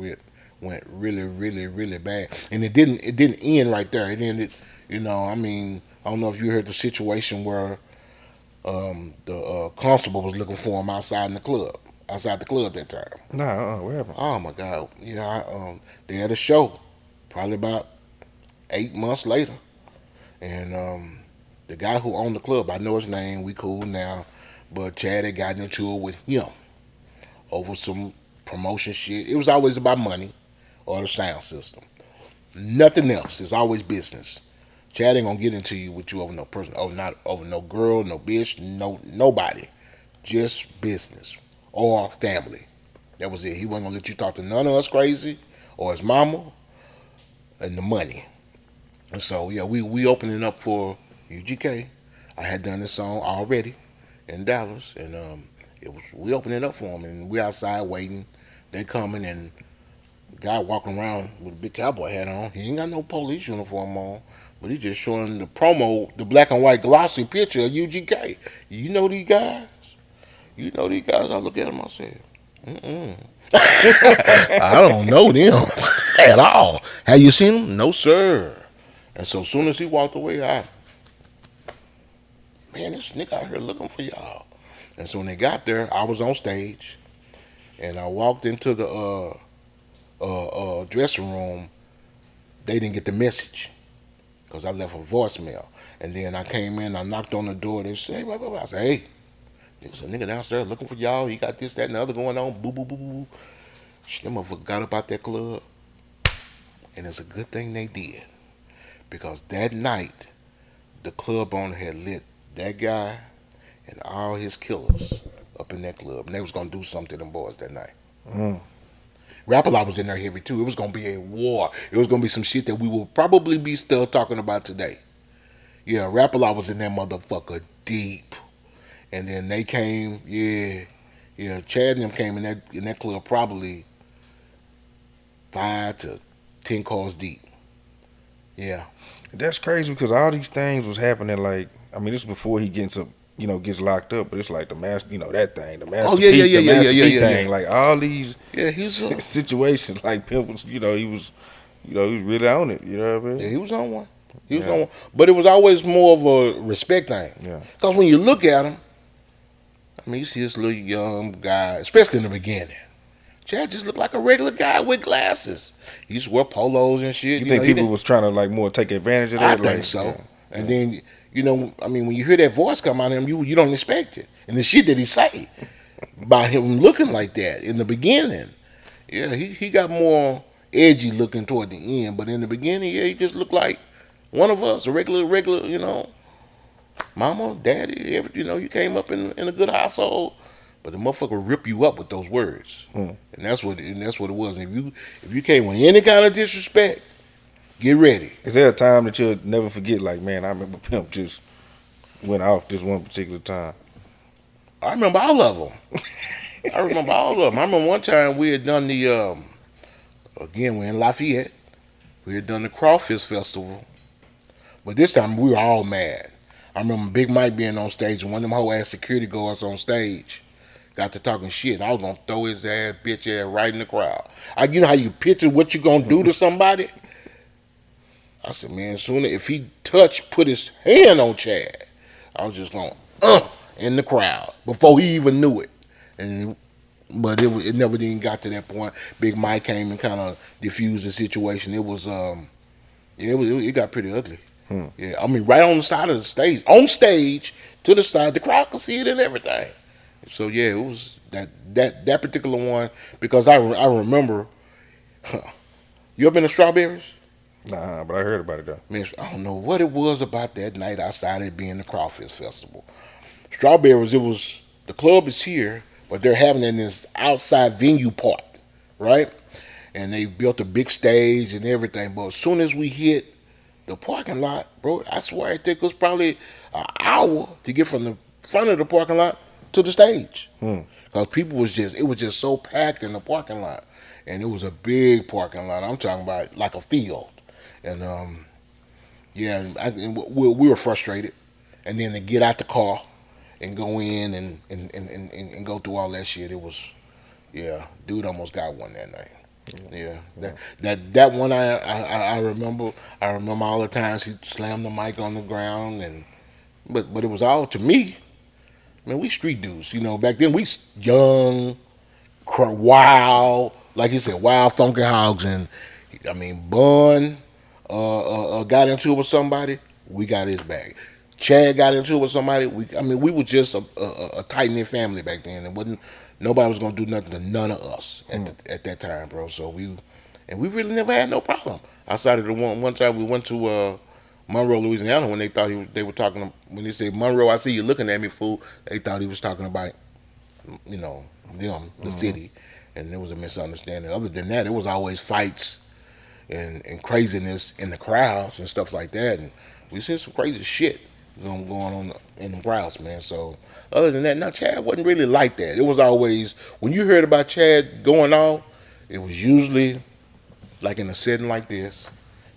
went really, really, really bad. And it didn't end right there. It ended, I don't know if you heard the situation where the constable was looking for him outside the club that time. Nah, where happened? Oh my God, yeah, they had a show, probably about 8 months later, and the guy who owned the club, I know his name. We cool now, but Chad had gotten into it with him over some promotion shit. It was always about money or the sound system. Nothing else. It's always business. Chad ain't gonna get into you with you over no person, over not over no girl, no bitch, no nobody. Just business or family. That was it. He wasn't gonna let you talk to none of us crazy or his mama and the money. And so yeah, we opening up for UGK. I had done this song already in Dallas, and we opening up for them, and we outside waiting. They coming, and the guy walking around with a big cowboy hat on. He ain't got no police uniform on, but he just showing the promo, the black and white glossy picture of UGK. You know these guys? You know these guys? I look at them, I said, mm-mm. I don't know them at all. Have you seen them? No, sir. And so as soon as he walked away, man, this nigga out here looking for y'all. And so when they got there, I was on stage, and I walked into the dressing room. They didn't get the message because I left a voicemail. And then I came in, I knocked on the door. They said, hey, blah, blah, blah. I said, hey, there's a nigga downstairs looking for y'all. He got this, that, and the other going on. Boo, boo, boo, boo. That motherfucker got up out that club. And it's a good thing they did. Because that night, the club owner had lit that guy and all his killers up in that club. And they was going to do something to them boys that night. Mm. Rap-A-Lot was in there heavy too. It was going to be a war. It was going to be some shit that we will probably be still talking about today. Yeah, Rap-A-Lot was in that motherfucker deep. And then they came, yeah, Chad and them came in that club probably 5 to 10 cars deep. Yeah. That's crazy because all these things was happening. Like, I mean, this is before he gets up, gets locked up. But it's like the master, that thing, the master, the master P thing. Like all these, he's situations. Like Pimp was, he was really on it. You know what I mean? Yeah, he was on one. He was on one. But it was always more of a respect thing. Yeah. Because when you look at him, I mean, you see this little young guy, especially in the beginning. Chad just looked like a regular guy with glasses. He used to wear polos and shit. You think people was trying to like more take advantage of that? I think so. Yeah. And then, I mean, when you hear that voice come out of him, you don't expect it. And the shit that he say by him looking like that in the beginning, yeah, he got more edgy looking toward the end. But in the beginning, yeah, he just looked like one of us, a regular, mama, daddy, you came up in a good household. But the motherfucker rip you up with those words, and that's what it was. And if you came with any kind of disrespect, get ready. Is there a time that you'll never forget? Like, man, I remember Pimp just went off this one particular time. I remember all of them. I remember one time we had done the again we're in Lafayette. We had done the Crawfish Festival, but this time we were all mad. I remember Big Mike being on stage, and one of them whole ass security guards on stage got to talking shit. I was gonna throw his ass, bitch ass, right in the crowd. You know how you picture what you gonna do to somebody? I said, man, sooner if he put his hand on Chad, I was just going in the crowd before he even knew it. But it never even got to that point. Big Mike came and kind of diffused the situation. It was it got pretty ugly. Yeah, I mean, right on the side of the stage, on stage to the side, the crowd could see it and everything. So yeah, it was that particular one because I remember. You ever been to Strawberries? Nah, but I heard about it though. Man, I don't know what it was about that night outside it being the Crawfish Festival. Strawberries, the club is here, but they're having it in this outside venue part, right? And they built a big stage and everything. But as soon as we hit the parking lot, bro, I swear it took us probably an hour to get from the front of the parking lot to the stage. Because people it was just so packed in the parking lot. And it was a big parking lot. I'm talking about like a field. And we were frustrated. And then to get out the car and go in and go through all that shit, it was, dude almost got one that night. Yeah, that one I remember. I remember all the times he slammed the mic on the ground, but it was all to me. Man, we street dudes, Back then we young, wild, like he said, wild funky hogs, and I mean Bun, got into it with somebody, we got his back. Chad got into it with somebody. I mean, we were just a tight knit family back then. It wasn't nobody was gonna do nothing to none of us at that time, bro. So we really never had no problem. Outside of the one time we went to Monroe, Louisiana, when they thought they were talking when they said Monroe, I see you looking at me, fool. They thought he was talking about you know them, the city, and there was a misunderstanding. Other than that, it was always fights and craziness in the crowds and stuff like that. And we seen some crazy shit going on in the crowds, man. So other than that, now Chad wasn't really like that. It was always when you heard about Chad going off, it was usually like in a setting like this.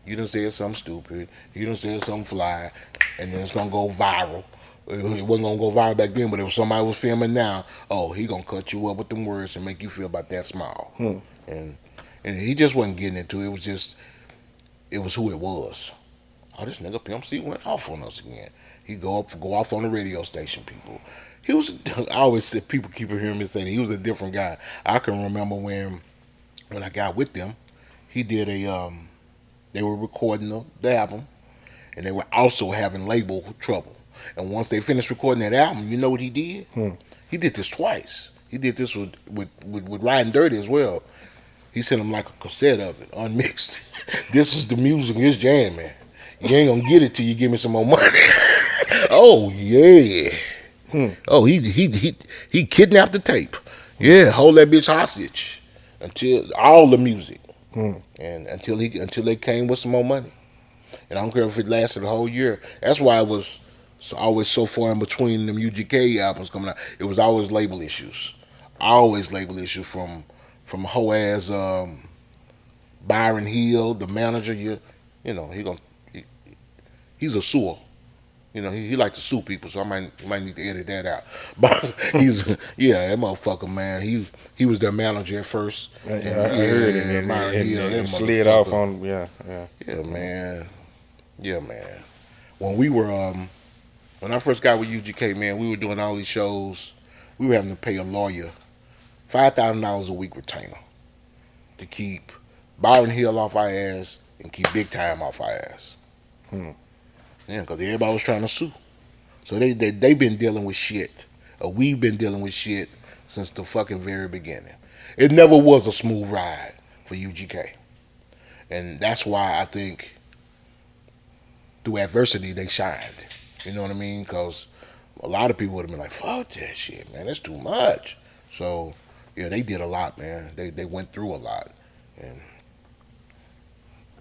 You done said something stupid. You done said something fly, and then it's gonna go viral. It wasn't gonna go viral back then, but if somebody was filming now, oh, he gonna cut you up with them words and make you feel about that small. Hmm. And and he just wasn't getting into it. It was just it was who it was. Oh, this nigga Pimp C went off on us again. He go off on the radio station, people. He was. I always said people keep hearing me say that he was a different guy. I can remember when I got with them, he did a they were recording the album, and they were also having label trouble. And once they finished recording that album, you know what he did? Hmm. He did this twice. He did this with Riding Dirty as well. He sent him like a cassette of it, unmixed. This is the music, it's jamming. You ain't gonna get it till you give me some more money. Oh yeah. Hmm. Oh he kidnapped the tape. Yeah, hold that bitch hostage until all the music Hmm. and until they came with some more money. And I don't care if it lasted a whole year. That's why it was always so far in between them UGK albums coming out. It was always label issues. Always label issues from hoe ass Byron Hill, the manager. You know he's a sewer. You know he like to sue people, so I might need to edit that out. But he's yeah, that motherfucker, man. He was their manager at first. I And, heard it, yeah, and, Byron and, Hill, and that it slid off motherfucker. on. Yeah, yeah. Yeah, man. Yeah, man. When we were when I first got with UGK, man, we were doing all these shows. We were having to pay a lawyer $5,000 a week retainer to keep Byron Hill off our ass and keep Big Time off our ass. Hmm. Yeah, because everybody was trying to sue. So they been dealing with shit. We've been dealing with shit since the fucking very beginning. It never was a smooth ride for UGK. And that's why I think through adversity they shined. You know what I mean? Because a lot of people would have been like, "Fuck that shit, man. That's too much." So yeah, they did a lot, man. They went through a lot, and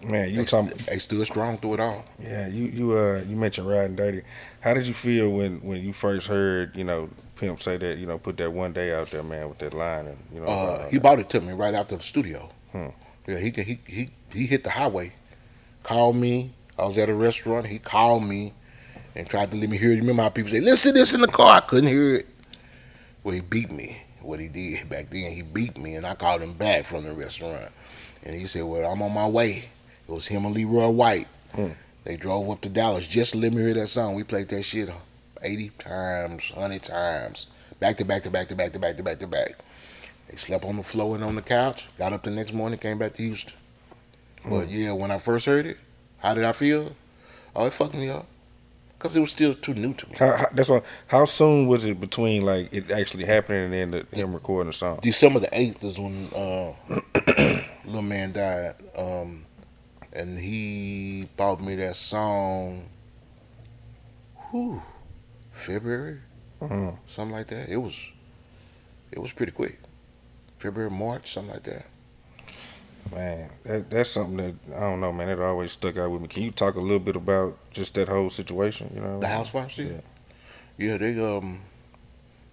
Man, you talking? they stood strong through it all. Yeah, you mentioned Riding Dirty. How did you feel when you first heard Pimp say that put that one day out there, man, with that line and He bought it to me right after the studio. Hmm. Yeah, he hit the highway, called me. I was at a restaurant. He called me and tried to let me hear it. Remember how people say, "Listen to this in the car." I couldn't hear it. Well, he beat me. What he did back then, he beat me, and I called him back from the restaurant. And he said, "Well, I'm on my way." It was him and Leroy White. Hmm. They drove up to Dallas just to let me hear that song. We played that shit 80 times, 100 times, back to back to back to back to back to back to back. They slept on the floor and on the couch. Got up the next morning, came back to Houston. But yeah, when I first heard it, how did I feel? Oh, it fucked me up because it was still too new to me. That's why. How soon was it between like it actually happening and then him recording the song? December the 8th is when little man died. And he bought me that song. Whew, February, Hmm. something like that. It was pretty quick. February, March, something like that. Man, that's something that I don't know, man. It always stuck out with me. Can you talk a little bit about just that whole situation? The housewives Yeah. did. Yeah,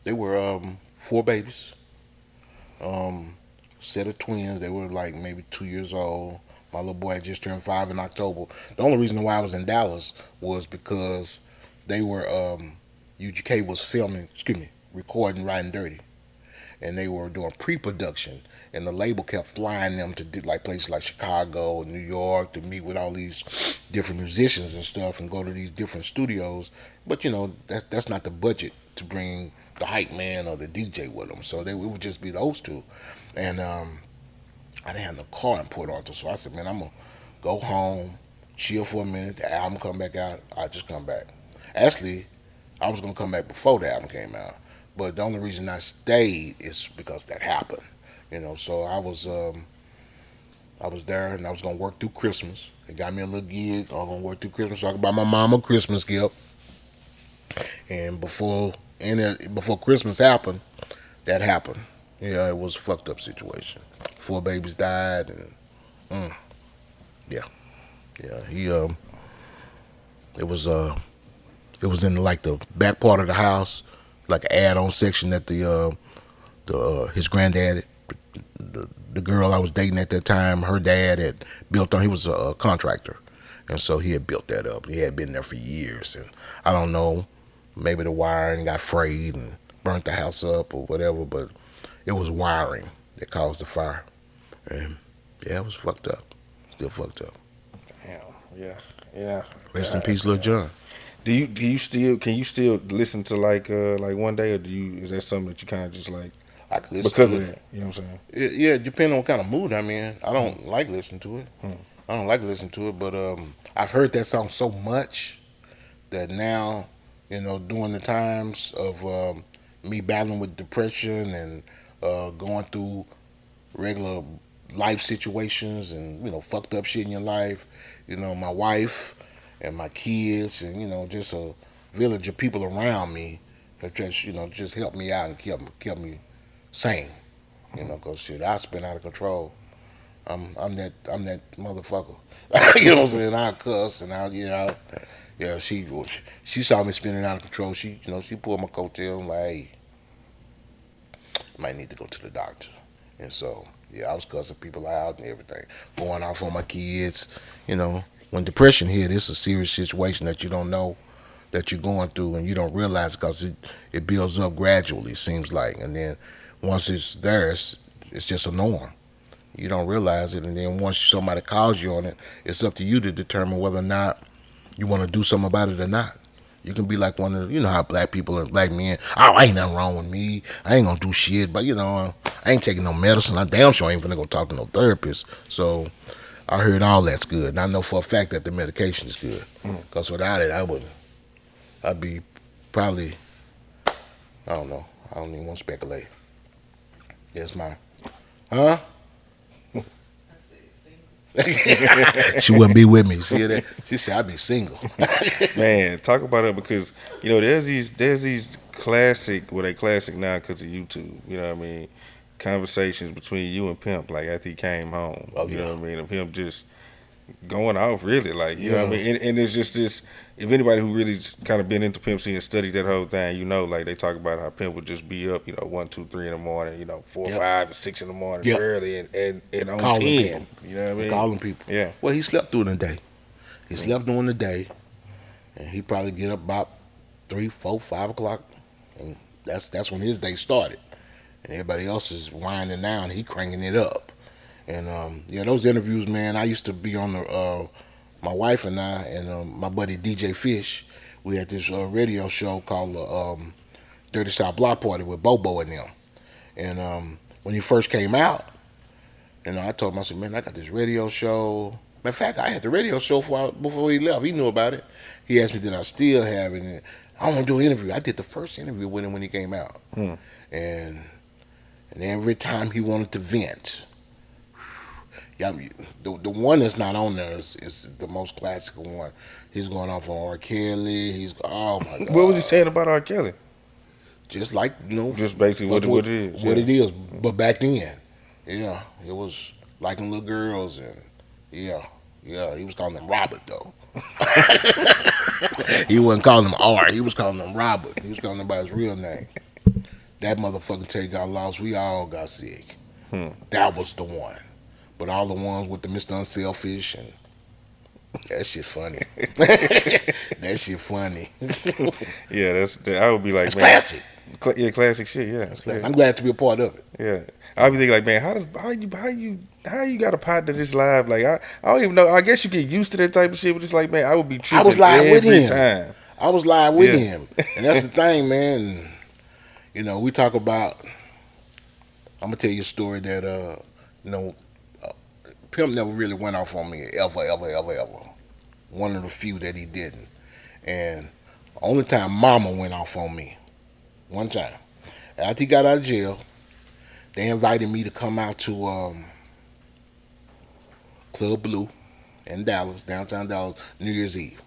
they were four babies. Set of twins. They were like maybe 2 years old. My little boy had just turned 5 in October. The only reason why I was in Dallas was because they were UGK was filming, recording Riding Dirty, and they were doing pre-production, and the label kept flying them to like places like Chicago and New York to meet with all these different musicians and stuff, and go to these different studios. But that's not the budget to bring the hype man or the DJ with them, so it would just be those two, and I didn't have no car in Port Arthur, so I said, man, I'm gonna go home, chill for a minute. The album come back out. I just come back. Actually, I was gonna come back before the album came out, but the only reason I stayed is because that happened. So I was there and I was gonna work through Christmas. They got me a little gig. I was gonna work through Christmas so I could buy my mom a Christmas gift. And before Christmas happened, that happened. Yeah, it was a fucked up situation. Four babies died, and yeah, yeah. It was it was in like the back part of the house, like an add-on section that his granddad, the girl I was dating at that time, her dad had built on. He was a contractor, and so he had built that up. He had been there for years, and I don't know, maybe the wiring got frayed and burnt the house up or whatever, but it was wiring that caused the fire. And yeah, it was fucked up. Still fucked up. Damn. Yeah. Yeah. Rest in peace, Lil Jon. Do you still can you still listen to like one day, or do you is that something that you kind of just like I could listen because to of it. that? You know what I'm saying? Yeah, depending on what kind of mood I'm in. I Hmm. don't like listening to it. Hmm. I don't like listening to it, but I've heard that song so much that now, during the times of me battling with depression and going through regular life situations and fucked up shit in your life, my wife and my kids and just a village of people around me have just just helped me out and kept me sane. Cause shit, I spin out of control. I'm that motherfucker. You know what I'm saying? I cuss and yeah. She saw me spinning out of control. She pulled my coattail and like, hey, might need to go to the doctor. And so yeah, I was cussing people out and everything, going off on my kids. When depression hit, it's a serious situation that you don't know that you're going through and you don't realize because it builds up gradually. It seems like, and then once it's there, it's just a norm. You don't realize it, and then once somebody calls you on it, it's up to you to determine whether or not you want to do something about it or not. You can be like one of how black people and black men. Oh, ain't nothing wrong with me. I ain't gonna do shit, but I ain't taking no medicine. I damn sure ain't gonna go talk to no therapist. So I heard all that's good, and I know for a fact that the medication is good. Cause without it, I'd be probably, I don't know. I don't even want to speculate. Yes, my, huh? She wouldn't be with me. See that? She said I'd be single. Man, talk about it because there's these classic they classic now because of YouTube. You know what I mean? Conversations between you and Pimp like after he came home. Oh You yeah, know what I mean? Of him just going off really like you know what I yeah, mean. And it's just this. If anybody who really kind of been into Pimp C and studied that whole thing, like they talk about how Pimp would just be up, 1, 2, 3 in the morning, 4, yep, 5, and 6 in the morning yep. early and on Calling people, 10. You know what I mean? calling people. Yeah. Well, he slept during the day. He slept during the day, and he probably get up about 3, 4, 5 o'clock, and that's when his day started. And everybody else is winding down. He cranking it up. And yeah, those interviews, man. I used to be on my wife and I and my buddy DJ Fish. We had this radio show called Dirty South Block Party with Bobo and them. And when he first came out, I told him, I said, man, I got this radio show. Matter of fact, I had the radio show before he left. He knew about it. He asked me, did I still have it? And I want to do an interview. I did the first interview with him when he came out. Hmm. And every time he wanted to vent, yeah, the one that's not on there is the most classic one. He's going off on R. Kelly. Oh my What was he God. saying about R. Kelly? Just like, Just basically fuck what it is. what Yeah. it is. But back then, yeah, it was liking little girls and yeah, he was calling them Robert though. He wasn't calling him R. He was calling him Robert. He was calling him by his real name. That motherfucking tape got lost. We all got sick. Hmm. That was the one. But all the ones with the Mr. Unselfish and that shit funny. That shit funny. Yeah, I would be like, That's man, classic. yeah, classic shit. Yeah, That's classic. I'm glad to be a part of it. yeah. I'd be thinking like, man, how you got a partner this live? Like, I don't even know. I guess you get used to that type of shit, but it's like, man, I would be tripping I was live with every him. time. I was live with Yeah. him. And that's the thing, man. We talk about, I'm going to tell you a story that, Pimp never really went off on me ever, ever, ever, ever. one of the few that he didn't. And only time Mama went off on me, one time. After he got out of jail, they invited me to come out to Club Blue in Dallas, downtown Dallas, New Year's Eve.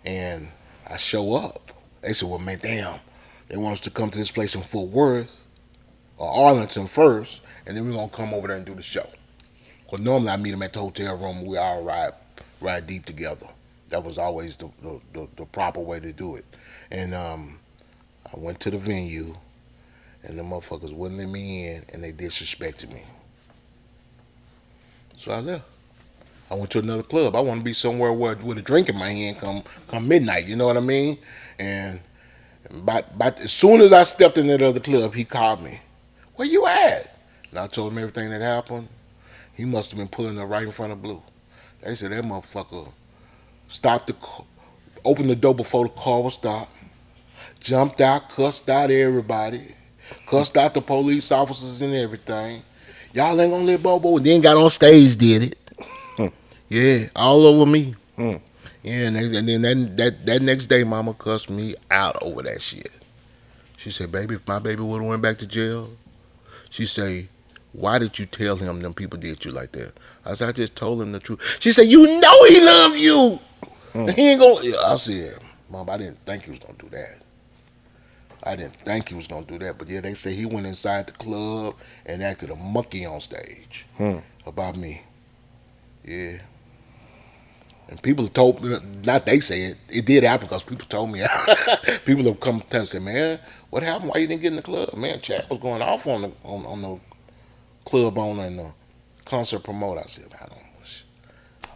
And I show up. They said, well, man, damn. They want us to come to this place in Fort Worth or Arlington first, and then we're going to come over there and do the show. Because normally I meet them at the hotel room and we all ride deep together. That was always the proper way to do it. And I went to the venue, and the motherfuckers wouldn't let me in, and they disrespected me. So I left. I went to another club. I want to be somewhere where with a drink in my hand come midnight. You know what I mean? And as soon as I stepped in that other club, he called me. Where you at? And I told him everything that happened. He must have been pulling up right in front of Blue. They said that motherfucker stopped opened the door before the car was stopped, jumped out, cussed out everybody, cussed out the police officers and everything. Y'all ain't gonna let Bobo. And then got on stage, did it. Yeah, all over me. Hmm. Yeah, and then that next day, Mama cussed me out over that shit. She said, "Baby, if my baby would have went back to jail," she say, "why did you tell him them people did you like that?" I said, "I just told him the truth." She said, "You know he love you. Hmm. He ain't gonna." I said, "Mom, I didn't think he was gonna do that. I didn't think he was gonna do that." But yeah, they say he went inside the club and acted a monkey on stage Hmm. about me. Yeah. And people told me, not they say it did happen because people told me. People have come to and say, man, what happened? Why you didn't get in the club? Man, Chad was going off on the club owner and the concert promoter. I said, I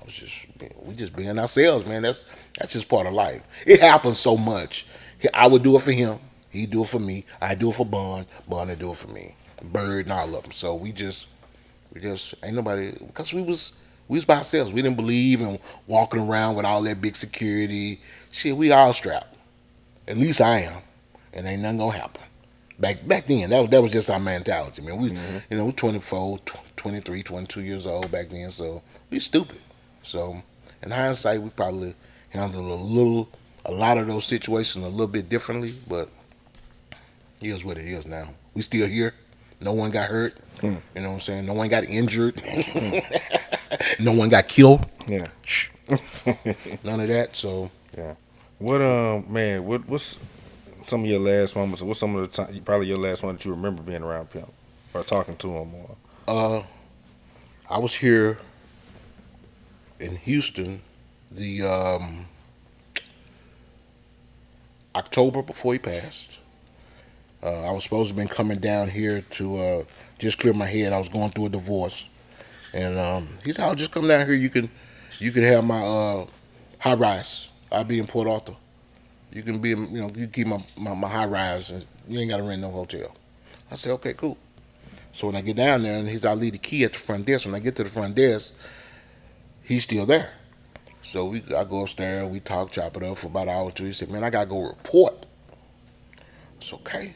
was just, we just being ourselves, man. That's just part of life. It happens so much. I would do it for him. He'd do it for me. I do it for Bun. Bun would do it for me. Bird and all of them. So we just ain't nobody, because we was by ourselves. We didn't believe in walking around with all that big security. Shit, we all strapped. At least I am. And ain't nothing gonna happen. Back then, that was just our mentality, man. We, we 24, 23, 22 years old back then, so we stupid. So in hindsight, we probably handled a lot of those situations a little bit differently, but here's what it is now. We still here. No one got hurt. Hmm. You know what I'm saying? No one got injured. No one got killed. Yeah. None of that. So Yeah. What man? What's some of your last moments? What's some of the time? Probably your last one that you remember being around Pimp or talking to him or. uh, I was here in Houston the October before he passed. I was supposed to have been coming down here to just clear my head. I was going through a divorce, and he said, "I'll just come down here. You can have my high rise. I'll be in Port Arthur. You can be, you keep my high rise, and you ain't got to rent no hotel." I said, "Okay, cool." So when I get down there, and I'll leave the key at the front desk. When I get to the front desk, he's still there. So I go upstairs, we talk, chop it up for about an hour or two. He said, "Man, I gotta go report." It's okay.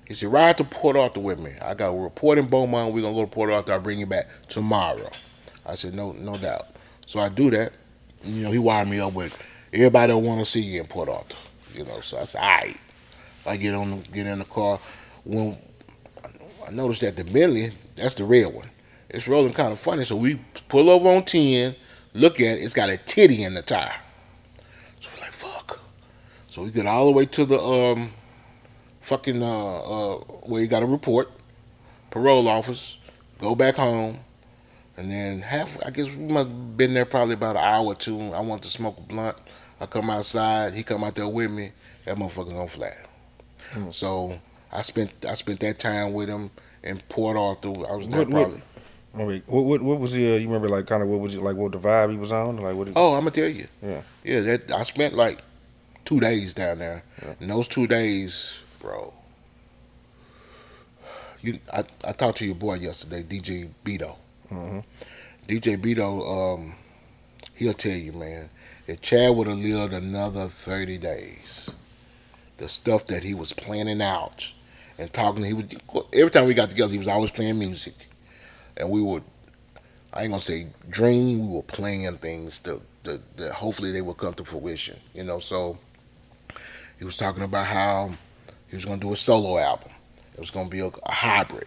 He said, "Ride to Port Arthur with me. I got a report in Beaumont. We're gonna go to Port Arthur. I'll bring you back tomorrow." I said, "No doubt." So I do that. He wired me up with everybody that want to see you in Port Arthur. So I said, "All right." I get in the car. When I noticed that the Bentley, that's the red one, it's rolling kind of funny. So we pull over on 10, look at it. It's got a titty in the tire. So we're like, "Fuck." So we get all the way to the fucking where you got to report, parole office, go back home, and then I guess we must have been there probably about an hour or two. I want to smoke a blunt. I come outside, he come out there with me. That motherfucker's on flat. Hmm. So I spent that time with him in Port Arthur. I was there What probably. what was the you remember like kind of what was it like what the vibe he was on like what? Oh, I'm gonna tell you. Yeah. Yeah, that I spent like 2 days down there. Yeah. And those 2 days, bro. I talked to your boy yesterday, DJ Beto. Mm-hmm. DJ Beto, he'll tell you, man, if Chad would have lived another 30 days, the stuff that he was planning out and talking, every time we got together, he was always playing music, and I ain't gonna say dream. We were playing things that hopefully they would come to fruition. So he was talking about how he was gonna do a solo album. It was gonna be a hybrid.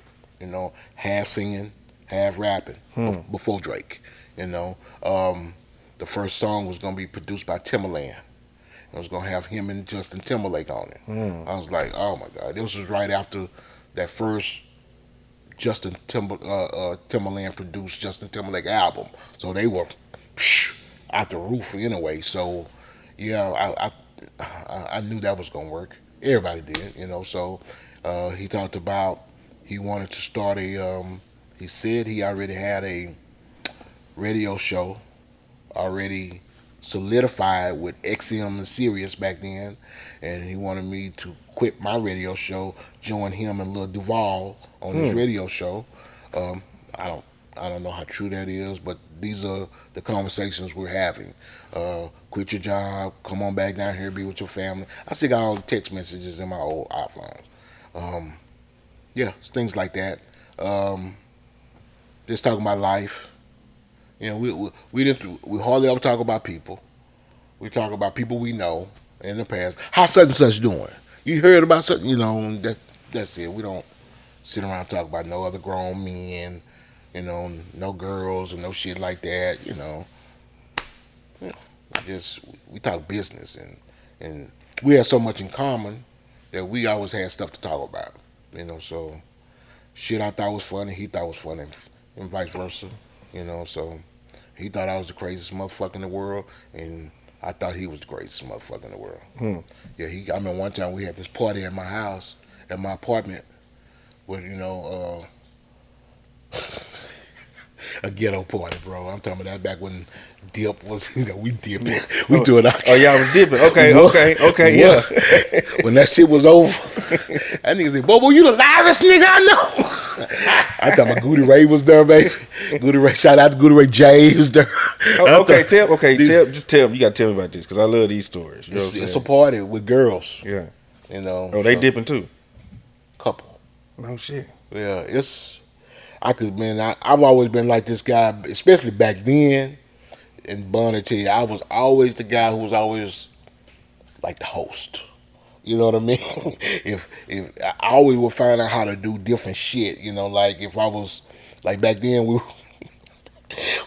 Half singing, half rapping Hmm. before Drake. You know, um, the first song was gonna be produced by Timbaland. It was gonna have him and Justin Timberlake on it. Hmm. I was like, oh my god, this was right after that first Timberland produced Justin Timberlake album, so they were out the roof anyway. So yeah, I knew that was gonna work. Everybody did. So he talked about he wanted to start a. He said he already had a radio show already solidified with XM and Sirius back then, and he wanted me to quit my radio show, join him and Lil Duval on his Hmm. radio show. Um, I don't I don't know how true that is, but these are the conversations we're having. Quit your job, come on back down here, be with your family. I still got all the text messages in my old iPhone. Um, yeah, things like that. Um, just talking about life. We didn't we hardly ever talk about people. We talk about people we know in the past. How such and such doing? You heard about such? That's it. We don't sit around and talk about no other grown men. No girls and no shit like that. Yeah, we talk business and we have so much in common that we always had stuff to talk about. So shit I thought was funny, he thought was funny, and vice versa. So he thought I was the craziest motherfucker in the world, and I thought he was the craziest motherfucker in the world. Hmm. Yeah, I remember one time we had this party at my house, at my apartment, with a ghetto party, bro. I'm talking about that back when dip was, we dipping, we Oh, doing our oh, y'all was dipping. Okay, what, okay, okay, what? yeah. When that shit was over, that nigga said, "Bobo, you the livest nigga I know." I thought my Goody Ray was there, baby. Goody Ray, shout out to Goody Ray J was there. Oh, I okay, thought, just tell me. You got to tell me about this because I love these stories. You know what I'm it's a saying? party with girls, Yeah. Oh, they so, dipping too. couple. No shit. Yeah, I've always been like this guy, especially back then. And Bonnie tell you, I was always the guy who was always like the host. You know what I mean? if I always would find out how to do different shit. Like if I was like back then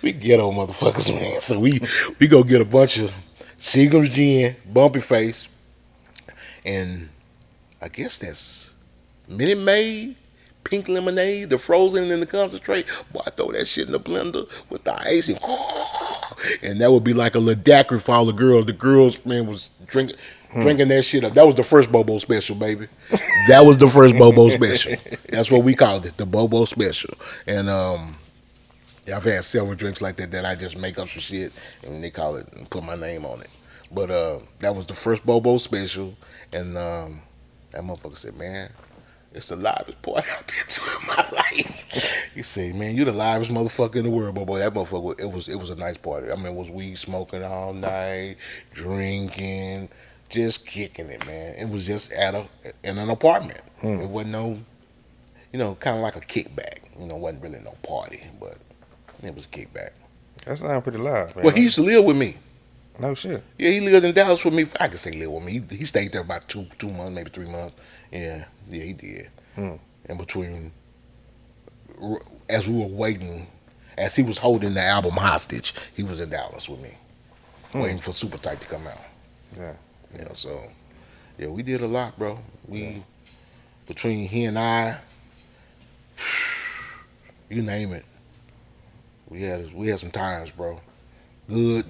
we ghetto motherfuckers, man. So we go get a bunch of Seagram's gin, Bumpy Face, and I guess that's Minute Maid, pink lemonade, the frozen and the concentrate. Boy, I throw that shit in the blender with the ice and that would be like a little daiquiri for all the girls. The girls, man, was drinking that shit up. That was the first Bobo special, baby. That was the first Bobo special. That's what we called it, the Bobo special. And yeah, I've had several drinks like that I just make up some shit and they call it and put my name on it. But that was the first Bobo special, and that motherfucker said, "Man, it's the livest party I've been to in my life." He said, "Man, you the livest motherfucker in the world, boy." That motherfucker, it was a nice party. I mean, it was weed smoking all night, drinking, just kicking it, man. It was just in an apartment. Hmm. It wasn't no, kind of like a kickback. It wasn't really no party, but it was a kickback. That sounds pretty live, Well, he man. used to live with me. No shit. Yeah, he lived in Dallas with me. I could say live with me. He stayed there about two months, maybe 3 months. Yeah, he did. Hmm. In between, as we were waiting, as he was holding the album hostage, he was in Dallas with me, Hmm. waiting for Super Tight to come out. Yeah. So yeah, we did a lot, bro. Yeah. Between he and I, you name it, we had some times, bro. Good,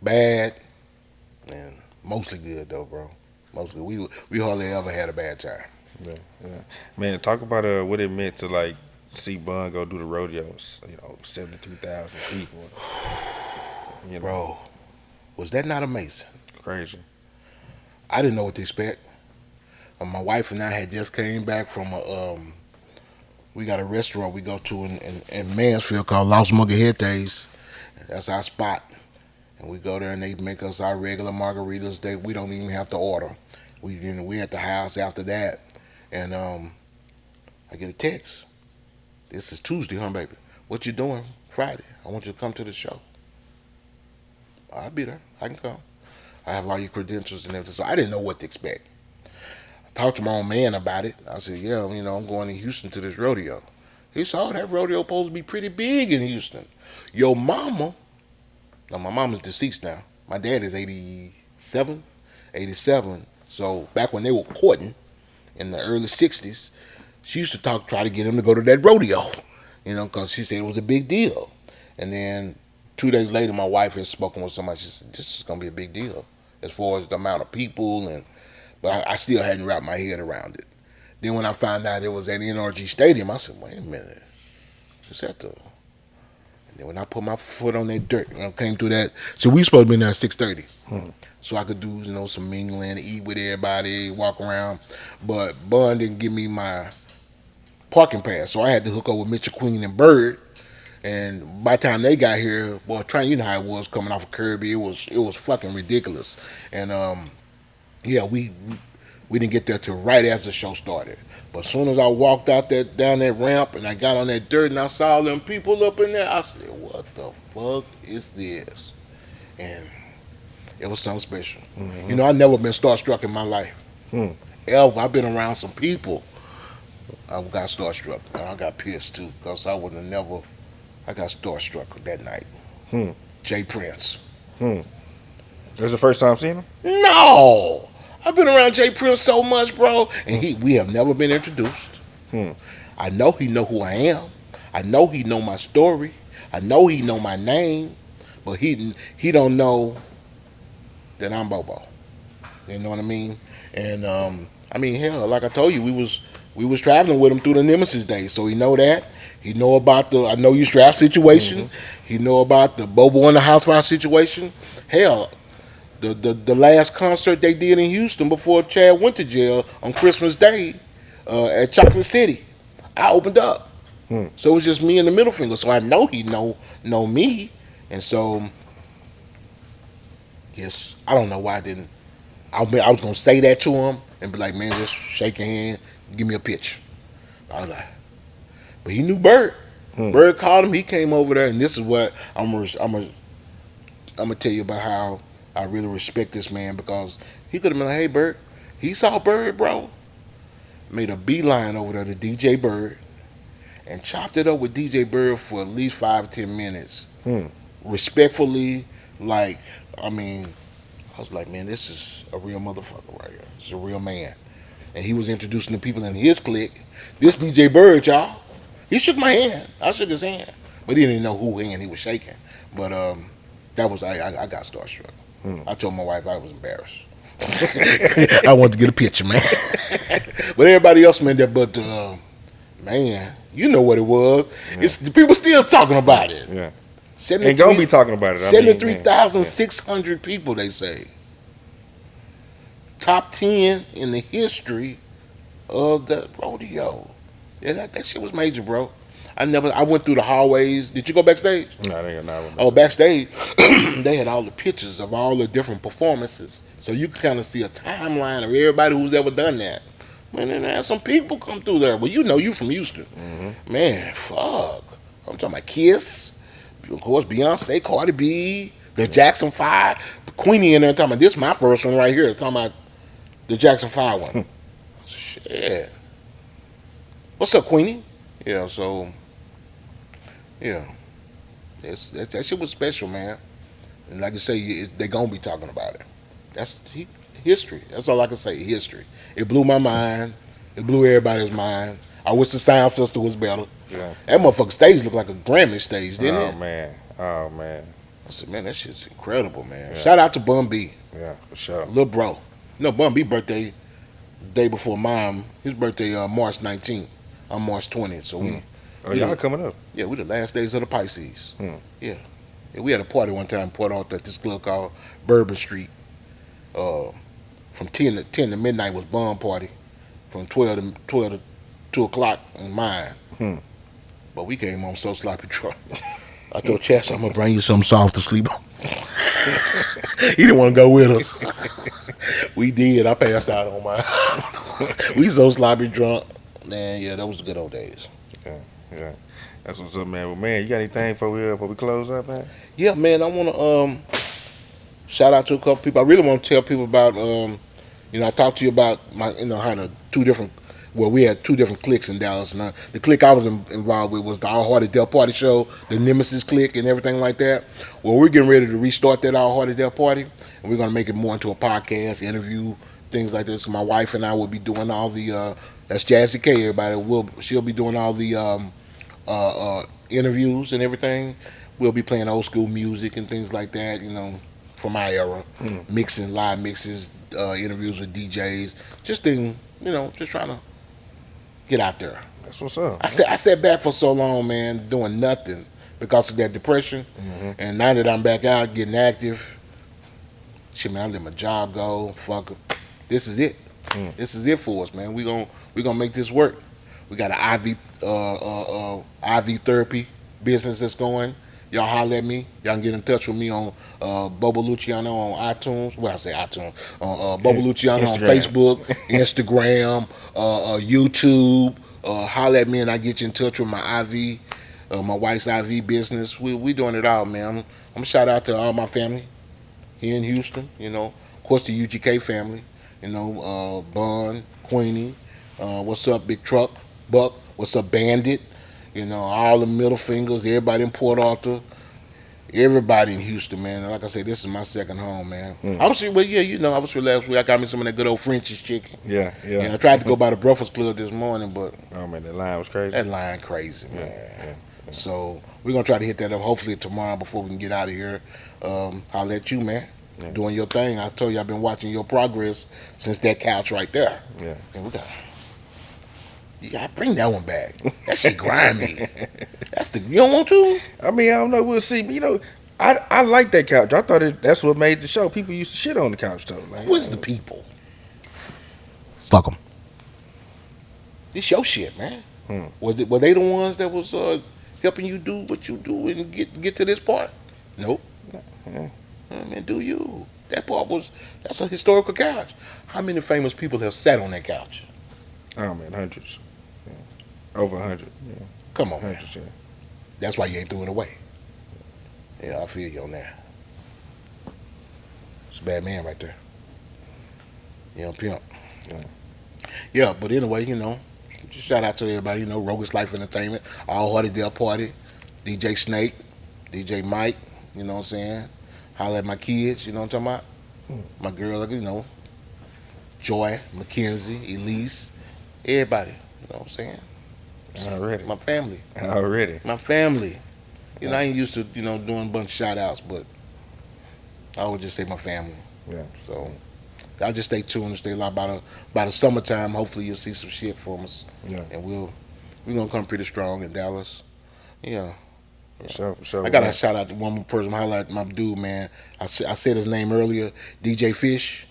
bad, and mostly good though, bro. Mostly we hardly ever had a bad time. Yeah. Yeah. Man, talk about what it meant to like see Bun go do the rodeos. 72,000 people. Bro, was that not amazing? Crazy. I didn't know what to expect. My wife and I had just came back from we got a restaurant we go to in Mansfield called Los Mugajetes. That's our spot. And we go there and they make us our regular margaritas that we don't even have to order. We at the house after that, and I get a text. This is Tuesday, huh, baby? What you doing Friday? I want you to come to the show. I'll be there. I can come. I have all your credentials and everything. So I didn't know what to expect. I talked to my own man about it. I said, yeah, I'm going to Houston to this rodeo. He said, oh, that rodeo supposed to be pretty big in Houston. Your mama, now my mama's deceased now. My dad is 87, 87. So back when they were courting in the early 60s, she used to try to get him to go to that rodeo, because she said it was a big deal. And then 2 days later, my wife had spoken with somebody. She said, this is going to be a big deal as far as the amount of people. But I still hadn't wrapped my head around it. Then when I found out it was at NRG Stadium, I said, wait a minute. Is that the... And then when I put my foot on that dirt, I came through that. So we supposed to be there at 6:30. So I could do, some mingling, eat with everybody, walk around. But Bun didn't give me my parking pass. So I had to hook up with Mitchell Queen and Bird. And by the time they got here, boy, you know how it was coming off of Kirby. It was fucking ridiculous. And yeah, we didn't get there till right as the show started. But as soon as I walked down that ramp and I got on that dirt and I saw them people up in there, I said, what the fuck is this? And it was something special. Mm-hmm. I've never been starstruck in my life. Ever. I've been around some people. I got starstruck. And I got pissed too because I would have never... I got starstruck that night. Jay Prince. It was the first time seeing him? No! I've been around Jay Prince so much, bro. And we have never been introduced. I know he know who I am. I know he know my story. I know he know my name. But he don't know that I'm Bobo. You know what I mean? And hell, like I told you, we was traveling with him through the Nemesis days, so he know that. He know about the I Know You Strap situation. He know about the Bobo in the House Fire situation. Hell, the last concert they did in Houston before Chad went to jail on Christmas Day at Chocolate City, I opened up. So it was just me and the middle finger. So I know he know me, and so yes, I don't know why I didn't. I was gonna say that to him and be like, man, just shake your hand, give me a pitch. I was like, but he knew Bird. Bird called him. He came over there, and this is what I'm gonna tell you about how I really respect this man, because he could have been like, hey, Bird. He saw Bird, bro. Made a beeline over there to DJ Bird and chopped it up with DJ Bird for at least 5 or 10 minutes. Respectfully, I was like, man, this is a real motherfucker right here. This is a real man. And he was introducing the people in his clique. This DJ Bird, y'all. He shook my hand. I shook his hand. But he didn't know who hand he was shaking. But I got starstruck. I told my wife I was embarrassed. I wanted to get a picture, man. But everybody else, man, man, you know what it was. Yeah. It's the people still talking about it. Yeah. Ain't gonna be talking about it. 73,600 people, they say. Top 10 in the history of the rodeo. Yeah, that shit was major, bro. I went through the hallways. Did you go backstage? No, I didn't go. Oh, backstage, they had all the pictures of all the different performances. So you could kind of see a timeline of everybody who's ever done that. Man, and had some people come through there. Well, you from Houston. Man, fuck. I'm talking about Kiss. Of course, Beyonce, Cardi B, the Jackson 5. Queenie in there talking about, this is my first one right here. Talking about the Jackson 5 one. Shit. What's up, Queenie? Yeah, so, yeah. That shit was special, man. And like I say, they going to be talking about it. That's history. That's all I can say, history. It blew my mind. It blew everybody's mind. I wish the sound system was better. Yeah. That motherfucking stage looked like a Grammy stage, didn't it? Oh, man. I said, man, that shit's incredible, man. Yeah. Shout out to Bun B. Yeah, for sure. Little bro. Bun B birthday day before mine. His birthday March 19th. I'm March 20th. So y'all coming up. Yeah, we the last days of the Pisces. Yeah. We had a party one time, Port Arthur, at this club called Bourbon Street. From 10 to midnight was Bun party. From 12 to 2 o'clock on mine. But we came home so sloppy drunk. I told Chess, I'm going to bring you something soft to sleep on. He didn't want to go with us. We did. I passed out on mine. We so sloppy drunk. Man, yeah, that was the good old days. Yeah. That's what's up, man. Well, man, you got anything before we close up, man? Yeah, man. I want to shout out to a couple people. I really want to tell people about I talked to you about my how the two different. Well, we had two different cliques in Dallas, and the clique I was involved with was the All Hearted Del Party show, the Nemesis clique, and everything like that. Well, we're getting ready to restart that All Hearted Del Party, and we're going to make it more into a podcast, interview, things like this. My wife and I will be doing all the. That's Jazzy K. Everybody she'll be doing all the interviews and everything. We'll be playing old school music and things like that. From my era, mixing live mixes, interviews with DJs, just just trying to get out there. That's what's up. I sat back for so long, man, doing nothing because of that depression, and now that I'm back out getting active, shit, man, I let my job go. Fuck it, this is it. This is it for us, man. We gonna make this work. We got an IV therapy business that's going. Y'all holler at me. Y'all can get in touch with me on Bobo Luchiano on iTunes. Well, I say iTunes. On Bobo Luchiano on Facebook, Instagram, YouTube. Holler at me and I get you in touch with my IV, my wife's IV business. We doing it all, man. I'm shout out to all my family here in Houston. Of course the UGK family. Bun, Queenie. What's up, Big Truck, Buck? What's up, Bandit? All the middle fingers, everybody in Port Arthur, everybody in Houston, man. Like I said, this is my second home, man. I was, well, yeah, I was relaxed. I got me some of that good old French's chicken. Yeah. I tried to go by the Breakfast Club this morning, but Oh man, that line was crazy. that line crazy, man. Yeah. So we're gonna try to hit that up hopefully tomorrow before we can get out of here. I'll let you, man. Doing your thing. I told you I've been watching your progress since that couch right there. Yeah. And you gotta bring that one back. That shit grimy. You don't want to? I mean, I don't know. We'll see. But, I like that couch. I thought that's what made the show. People used to shit on the couch though. Like, Who's the people? Fuck them. This your shit, man. Were they the ones that was helping you do what you do and get to this part? Nope. Man, do you? That's a historical couch. How many famous people have sat on that couch? Oh man, hundreds. Yeah. Over 100. Yeah. Come on, man. Hundreds. Yeah. That's why you ain't threw it away. Yeah, I feel you on that. It's a bad man right there. Pimp. Yeah, but anyway, just shout out to everybody, Rogus Life Entertainment, All Hearted Del Party, DJ Snake, DJ Mike, you know what I'm saying? Holla at my kids, you know what I'm talking about? My girl, Joy, Mackenzie, Elise, everybody, you know what I'm saying? Already. My family. Already. My family. I ain't used to, doing a bunch of shout outs, but I would just say my family. Yeah. So I'll just stay tuned and stay live by the summertime. Hopefully you'll see some shit from us. Yeah. And we're gonna come pretty strong in Dallas. Yeah. For sure. I gotta shout out to one more person, highlight my dude, man. I said his name earlier, DJ Fish.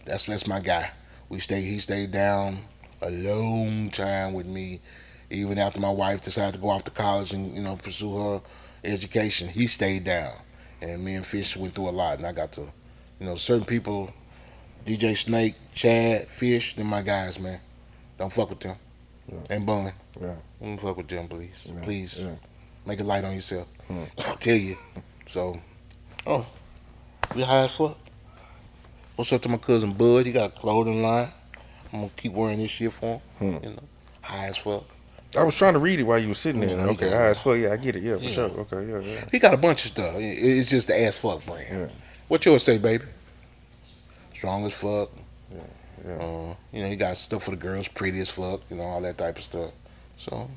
That's my guy. He stayed down a long time with me, even after my wife decided to go off to college and pursue her education. He stayed down, and me and Fish went through a lot. And I got to, certain people, DJ Snake, Chad, Fish, they're my guys, man. Don't fuck with them. Yeah. And Bun. Yeah. Don't fuck with them, please. Yeah. Please. Yeah. Make it light on yourself. I'll tell you. So, we high as fuck. What's up to my cousin Bud? He got a clothing line. I'm gonna keep wearing this shit for him. High as fuck. I was trying to read it while you were sitting there. Yeah, Okay, high as fuck. Yeah, I get it. Yeah, for sure. Okay, yeah. He got a bunch of stuff. It's just the ass fuck brand. Yeah. What yours say, baby? Strong as fuck. Yeah. He got stuff for the girls, pretty as fuck, all that type of stuff. So,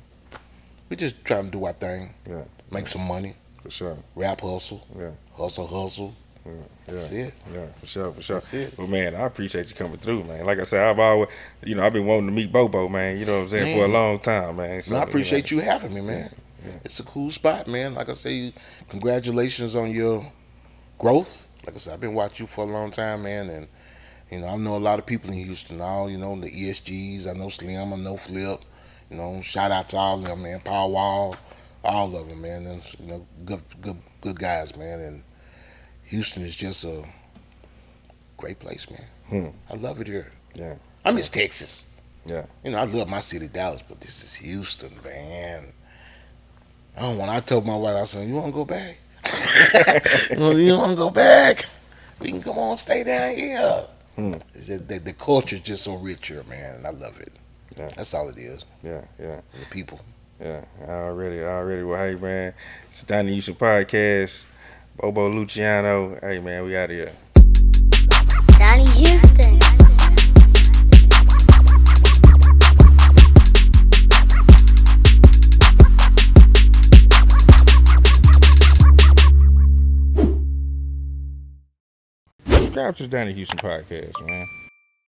we just trying to do our thing. Yeah. Make some money. For sure. Rap hustle. Yeah. Hustle. Yeah. That's it. Yeah, for sure. That's it. Well, man, I appreciate you coming through, man. Like I said, I've always, I've been wanting to meet Bobo, man. You know what I'm saying, for a long time, man. So, I appreciate you having me, man. Yeah. It's a cool spot, man. Like I say, congratulations on your growth. Like I said, I've been watching you for a long time, man, and I know a lot of people in Houston. All the ESGs. I know Slim. I know Flip. Shout out to all of them, man. Power Wall, all of them, man. And, good guys, man. And Houston is just a great place, man. I love it here. Yeah. I miss Texas. Yeah. I love my city, Dallas, but this is Houston, man. Oh, when I told my wife, I said, "You want to go back? You want to go back? We can come on, stay down here." Hmm. It's just the culture is just so rich here, man, and I love it. Yeah. That's all it is. Yeah. Yeah. The people. Yeah. Already. Well, hey, man. It's the Donnie Houston podcast. Bobo Luchiano. Hey, man, we out of here. Donnie Houston. Subscribe to the Donnie Houston podcast, man.